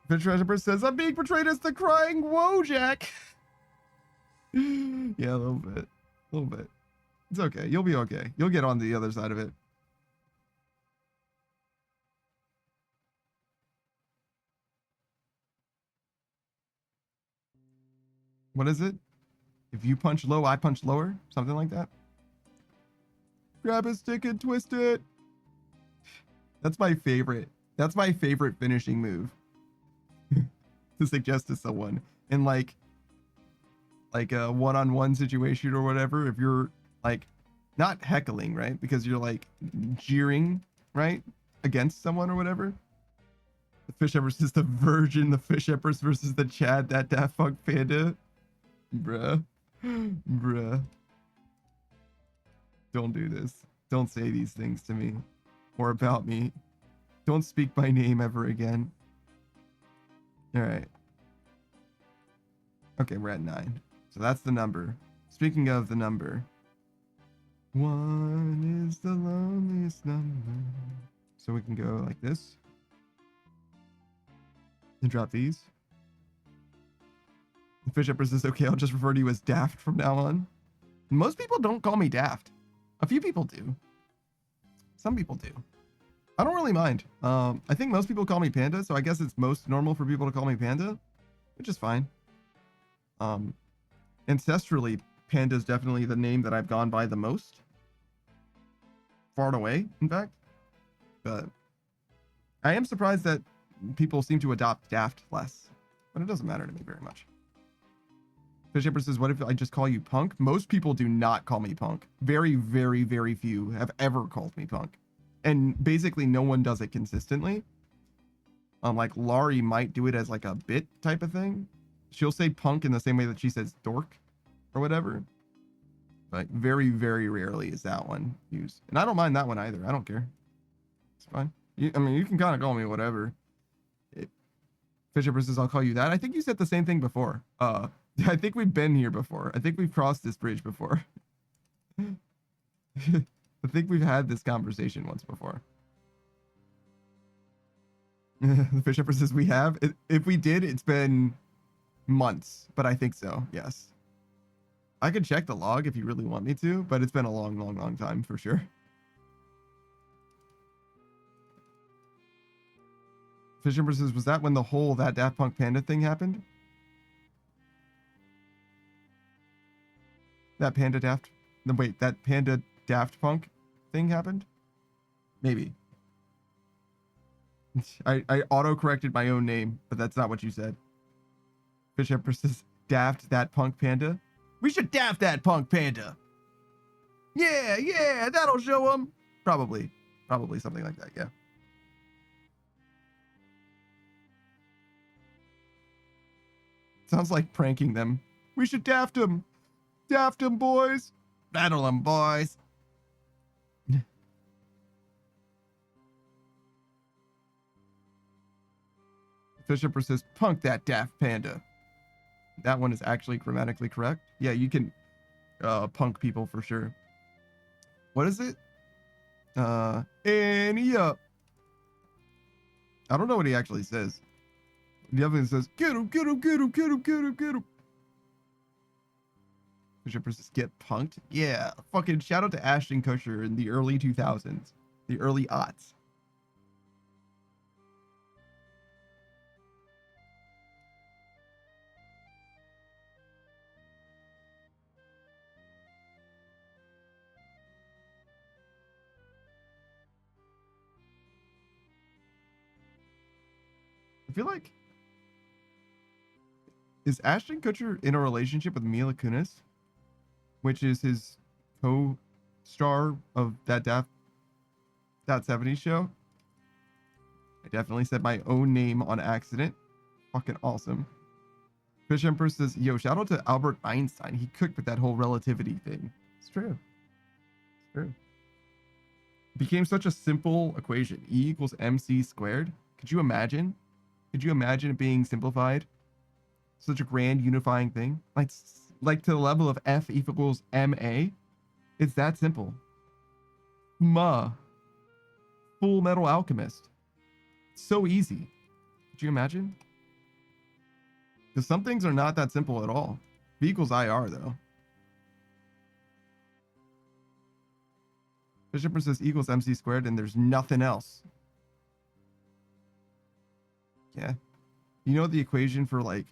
Fish Treasure says, I'm being portrayed as the crying Wojak. Yeah, a little bit. A little bit. It's okay. You'll be okay. You'll get on the other side of it. What is it? If you punch low, I punch lower? Something like that? Grab a stick and twist it. That's my favorite. That's my favorite finishing move. To suggest to someone in like a one-on-one situation or whatever. If you're like not heckling, right? Because you're like jeering, right? Against someone or whatever. The Fish Empress is the Virgin, the Fish Empress versus the Chad, that Daft Punk Panda. Bruh. Bruh. Don't do this. Don't say these things to me. Or about me. Don't speak my name ever again. Alright. Okay, we're at 9. So that's the number. Speaking of the number. 1 is the loneliest number. So we can go like this. And drop these. The Fish Empress says, okay, I'll just refer to you as Daft from now on. Most people don't call me Daft. A few people do. Some people do. I don't really mind. I think most people call me Panda, so I guess it's most normal for people to call me Panda, which is fine. Ancestrally, Panda is definitely the name that I've gone by the most. Far and away, in fact. But I am surprised that people seem to adopt Daft less. But it doesn't matter to me very much. Fish Empress says, what if I just call you Punk? Most people do not call me Punk. Very, very, very few have ever called me Punk. And basically no one does it consistently. Like Laurie might do it as like a bit type of thing. She'll say punk in the same way that she says dork or whatever. But very, very rarely is that one used. And I don't mind that one either. I don't care. It's fine. I mean, you can kind of call me whatever. Fisher says, I'll call you that. I think you said the same thing before. I think we've been here before. I think we've crossed this bridge before. I think we've had this conversation once before. The Fish Empress says we have. If we did, it's been months, but I think so. Yes. I could check the log if you really want me to, but it's been a long, long, long time for sure. Fish Empress says, was that when the whole that Daft Punk Panda thing happened? That Panda Daft... No, wait, that Panda Daft Punk thing happened? Maybe. I auto-corrected my own name, but that's not what you said. Fish Empress says, daft that punk panda? We should daft that punk panda! Yeah, yeah, that'll show him! Probably. Probably something like that, yeah. Sounds like pranking them. We should daft him! Daft him, boys! Battle him, boys! Fish Empress says, punk that daft panda. That one is actually grammatically correct. Yeah, you can punk people for sure. What is it? Annie up. I don't know what he actually says. He definitely says, get him, get him, get him, get him, get him, get him. Fish Empress says, get punked? Yeah, fucking shout out to Ashton Kutcher in the early 2000s. The early aughts. I feel like, is Ashton Kutcher in a relationship with Mila Kunis, which is his co-star of that That 70s show? I definitely said my own name on accident. Fucking awesome. Fish Empress says, yo, shout out to Albert Einstein. He cooked with that whole relativity thing. It's true. It's true. It became such a simple equation. E equals mc squared. Could you imagine? Could you imagine it being simplified? Such a grand unifying thing. Like to the level of F equals ma. It's that simple. Full Metal Alchemist. So easy. Could you imagine? Because some things are not that simple at all. V equals IR though. Fish Empress says equals mc squared and there's nothing else. Yeah. You know what the equation for like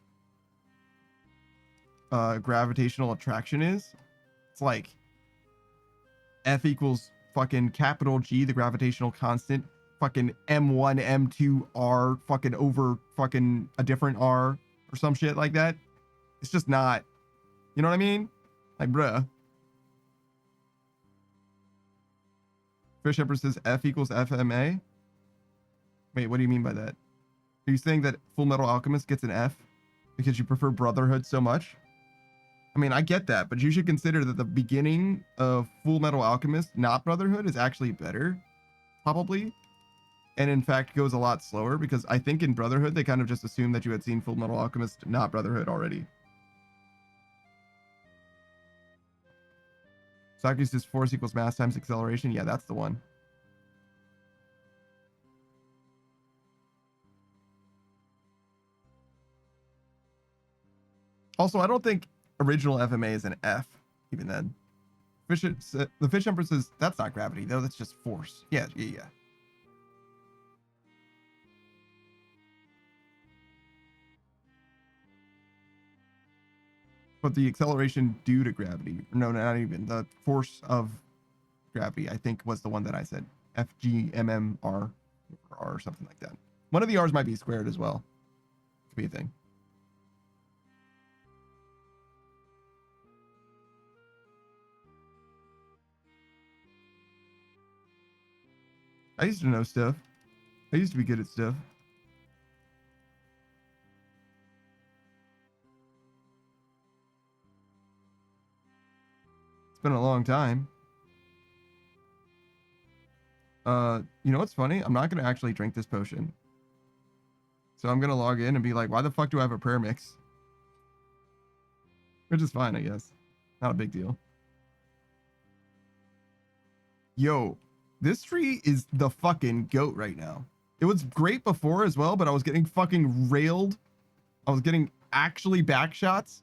gravitational attraction is? It's like F equals fucking capital G, the gravitational constant, fucking M1, M2, R, fucking over fucking a different R or some shit like that. It's just not, you know what I mean? Like, bruh. Fish Empress says F equals FMA. Wait, what do you mean by that? Are you saying that Full Metal Alchemist gets an F because you prefer Brotherhood so much? I mean, I get that, but you should consider that the beginning of Full Metal Alchemist, not Brotherhood, is actually better, probably. And in fact, goes a lot slower because I think in Brotherhood, they kind of just assumed that you had seen Full Metal Alchemist, not Brotherhood already. Saki says force equals mass times acceleration. Yeah, that's the one. Also, I don't think original FMA is an F, even then. The Fish Empress says, that's not gravity, though. That's just force. Yeah. But the acceleration due to gravity, no, not even. The force of gravity, I think, was the one that I said. FGMMR or something like that. One of the R's might be squared as well. Could be a thing. I used to know stuff. I used to be good at stuff. It's been a long time. You know what's funny? I'm not gonna actually drink this potion. So I'm gonna log in and be like, why the fuck do I have a prayer mix? Which is fine, I guess. Not a big deal. Yo, this tree is the fucking goat right now. It was great before as well, but I was getting fucking railed. I was getting actually back shots.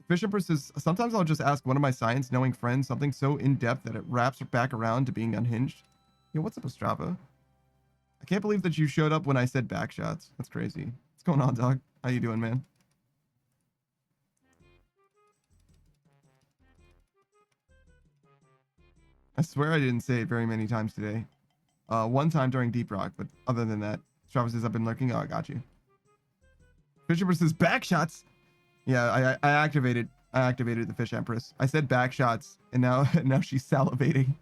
Fish Empress is, sometimes I'll just ask one of my science knowing friends something so in depth that it wraps back around to being unhinged. Yo, what's up, Ostrava? I can't believe that you showed up when I said back shots. That's crazy. What's going on, dog? How you doing, man? I swear I didn't say it very many times today. One time during Deep Rock, but other than that, Ostrava says I've been lurking. Oh, I got you. Fish Empress says back shots. Yeah, I activated the Fish Empress. I said back shots, and now she's salivating.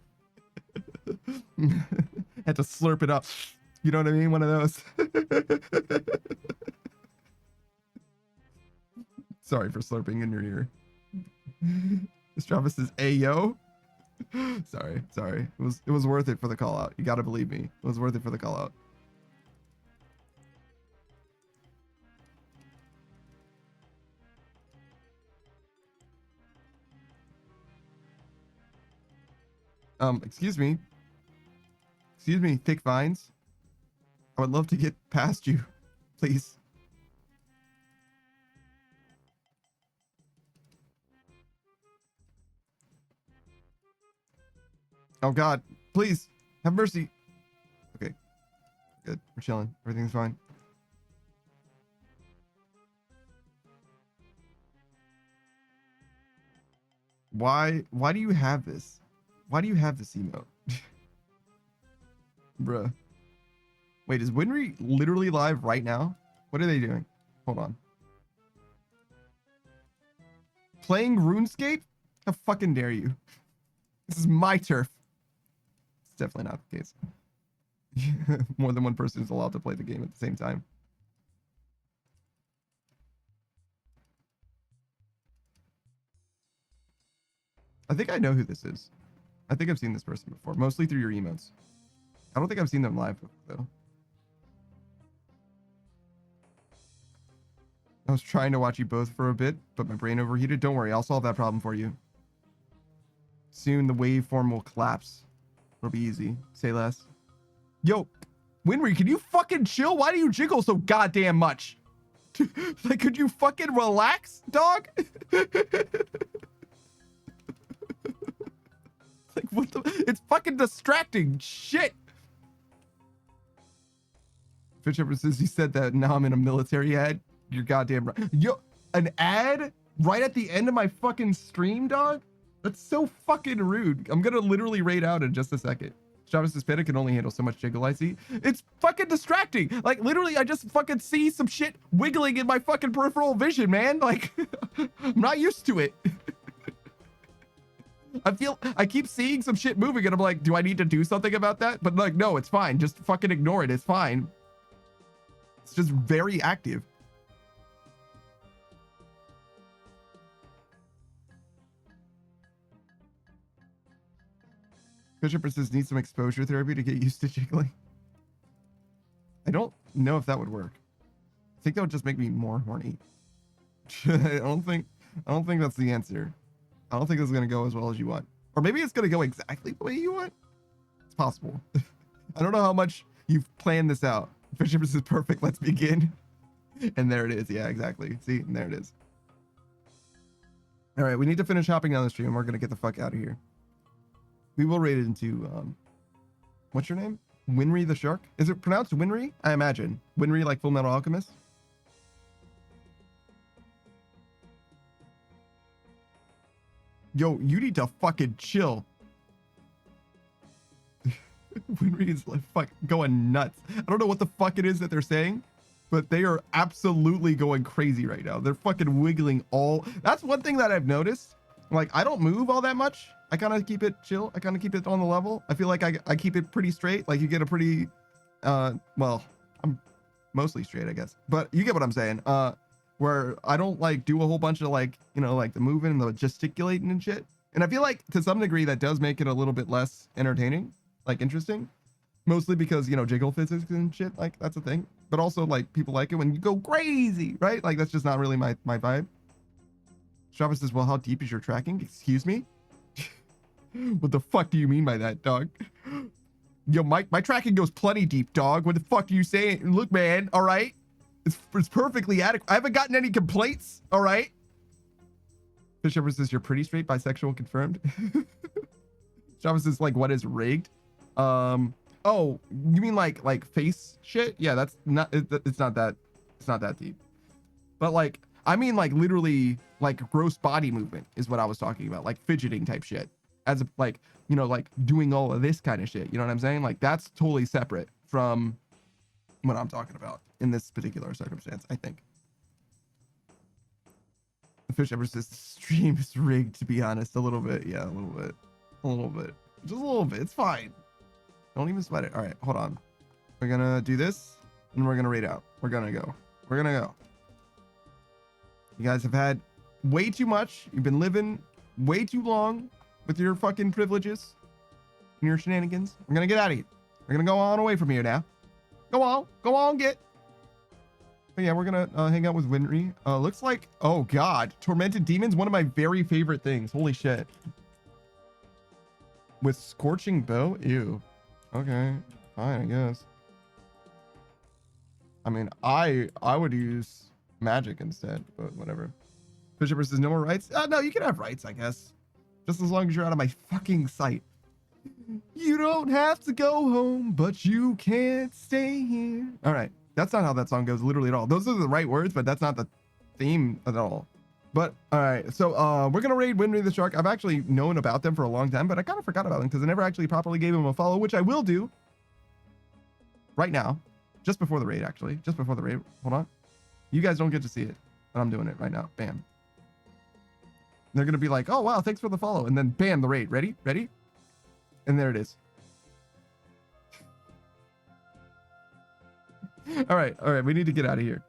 Had to slurp it up. You know what I mean? One of those. Sorry for slurping in your ear. Travis says, "Ayo." Sorry. It was worth it for the call out. You gotta believe me. It was worth it for the call out. Excuse me, thick vines. I would love to get past you, please. Oh God, please have mercy. Okay, good. We're chilling. Everything's fine. Why do you have this? Why do you have this emote? Bruh. Wait, is Winry literally live right now? What are they doing? Hold on. Playing RuneScape? How fucking dare you? This is my turf. It's definitely not the case. More than one person is allowed to play the game at the same time. I think I know who this is. I think I've seen this person before, mostly through your emotes. I don't think I've seen them live, though. I was trying to watch you both for a bit, but my brain overheated. Don't worry, I'll solve that problem for you. Soon the waveform will collapse. It'll be easy. Say less. Yo, Winry, can you fucking chill? Why do you jiggle so goddamn much? Like, could you fucking relax, dog? Like, what the? It's fucking distracting. Shit. Fish Empress says he said that. Now I'm in a military ad. You're goddamn right. Yo, an ad right at the end of my fucking stream, dog? That's so fucking rude. I'm gonna literally raid out in just a second. Travis' panda can only handle so much jiggle I see. It's fucking distracting. Like, literally, I just fucking see some shit wiggling in my fucking peripheral vision, man. Like, I'm not used to it. I keep seeing some shit moving and I'm like, do I need to do something about that? But like, no, it's fine. Just fucking ignore it. It's fine. It's just very active. Bishop says needs some exposure therapy to get used to jiggling. I don't know if that would work. I think that would just make me more horny. I don't think that's the answer. I don't think this is gonna go as well as you want. Or maybe it's gonna go exactly the way you want. It's possible. I don't know how much you've planned this out. Bishop is perfect. Let's begin. And there it is. Yeah, exactly. See, and there it is. All right, we need to finish hopping down the stream. We're gonna get the fuck out of here. We will raid it into what's your name? Winry the Shark? Is it pronounced Winry? I imagine. Winry like Full Metal Alchemist? Yo, you need to fucking chill. Winry is like fuck going nuts. I don't know what the fuck it is that they're saying, but they are absolutely going crazy right now. They're fucking wiggling all. That's one thing that I've noticed. Like, I don't move all that much I kind of keep it chill. I kind of keep it on the level. I feel like I keep it pretty straight. Like you get a pretty, well, I'm mostly straight, I guess, but you get what I'm saying. Where I don't like do a whole bunch of like, you know, like the moving and the gesticulating and shit. And I feel like to some degree that does make it a little bit less entertaining, like interesting, mostly because, you know, jiggle physics and shit, like that's a thing. But also like people like it when you go crazy, right? Like that's just not really my vibe. Strava says, well, how deep is your tracking? Excuse me? What the fuck do you mean by that, dog? Yo, my tracking goes plenty deep, dog. What the fuck are you saying? Look, man, all right? It's perfectly adequate. I haven't gotten any complaints, all right? Fisher says, you're pretty straight, bisexual confirmed. Strava says, like, what is rigged? Oh, you mean like face shit? Yeah, that's not, it's not that deep. But like, I mean like literally like gross body movement is what I was talking about, like fidgeting type shit. As a, like, you know, like doing all of this kind of shit. You know what I'm saying? Like that's totally separate from what I'm talking about in this particular circumstance, I think. The fish ever says the stream is rigged, to be honest, a little bit. Yeah, a little bit, just a little bit. It's fine. Don't even sweat it. All right, hold on. We're gonna do this and we're gonna raid out. We're gonna go. You guys have had way too much. You've been living way too long with your fucking privileges and your shenanigans. We're gonna get out of here. We're gonna go on away from here now. Go on, get. But yeah, we're gonna hang out with Winry. Looks like, oh god, Tormented Demons, one of my very favorite things. Holy shit. With Scorching Bow? Ew. Okay, fine, I guess. I mean, I would use magic instead, but whatever. Fisher says no more rights? No, you can have rights, I guess. Just as long as you're out of my fucking sight. You don't have to go home, but you can't stay here. All right. That's not how that song goes literally at all. Those are the right words, but that's not the theme at all. But all right. So we're going to raid Winry the Shark. I've actually known about them for a long time, but I kind of forgot about them because I never actually properly gave them a follow, which I will do right now. Just before the raid, actually. Just before the raid. Hold on. You guys don't get to see it, but I'm doing it right now. Bam. They're going to be like, oh, wow, thanks for the follow. And then bam, the raid. Ready? Ready? And there it is. All right. We need to get out of here.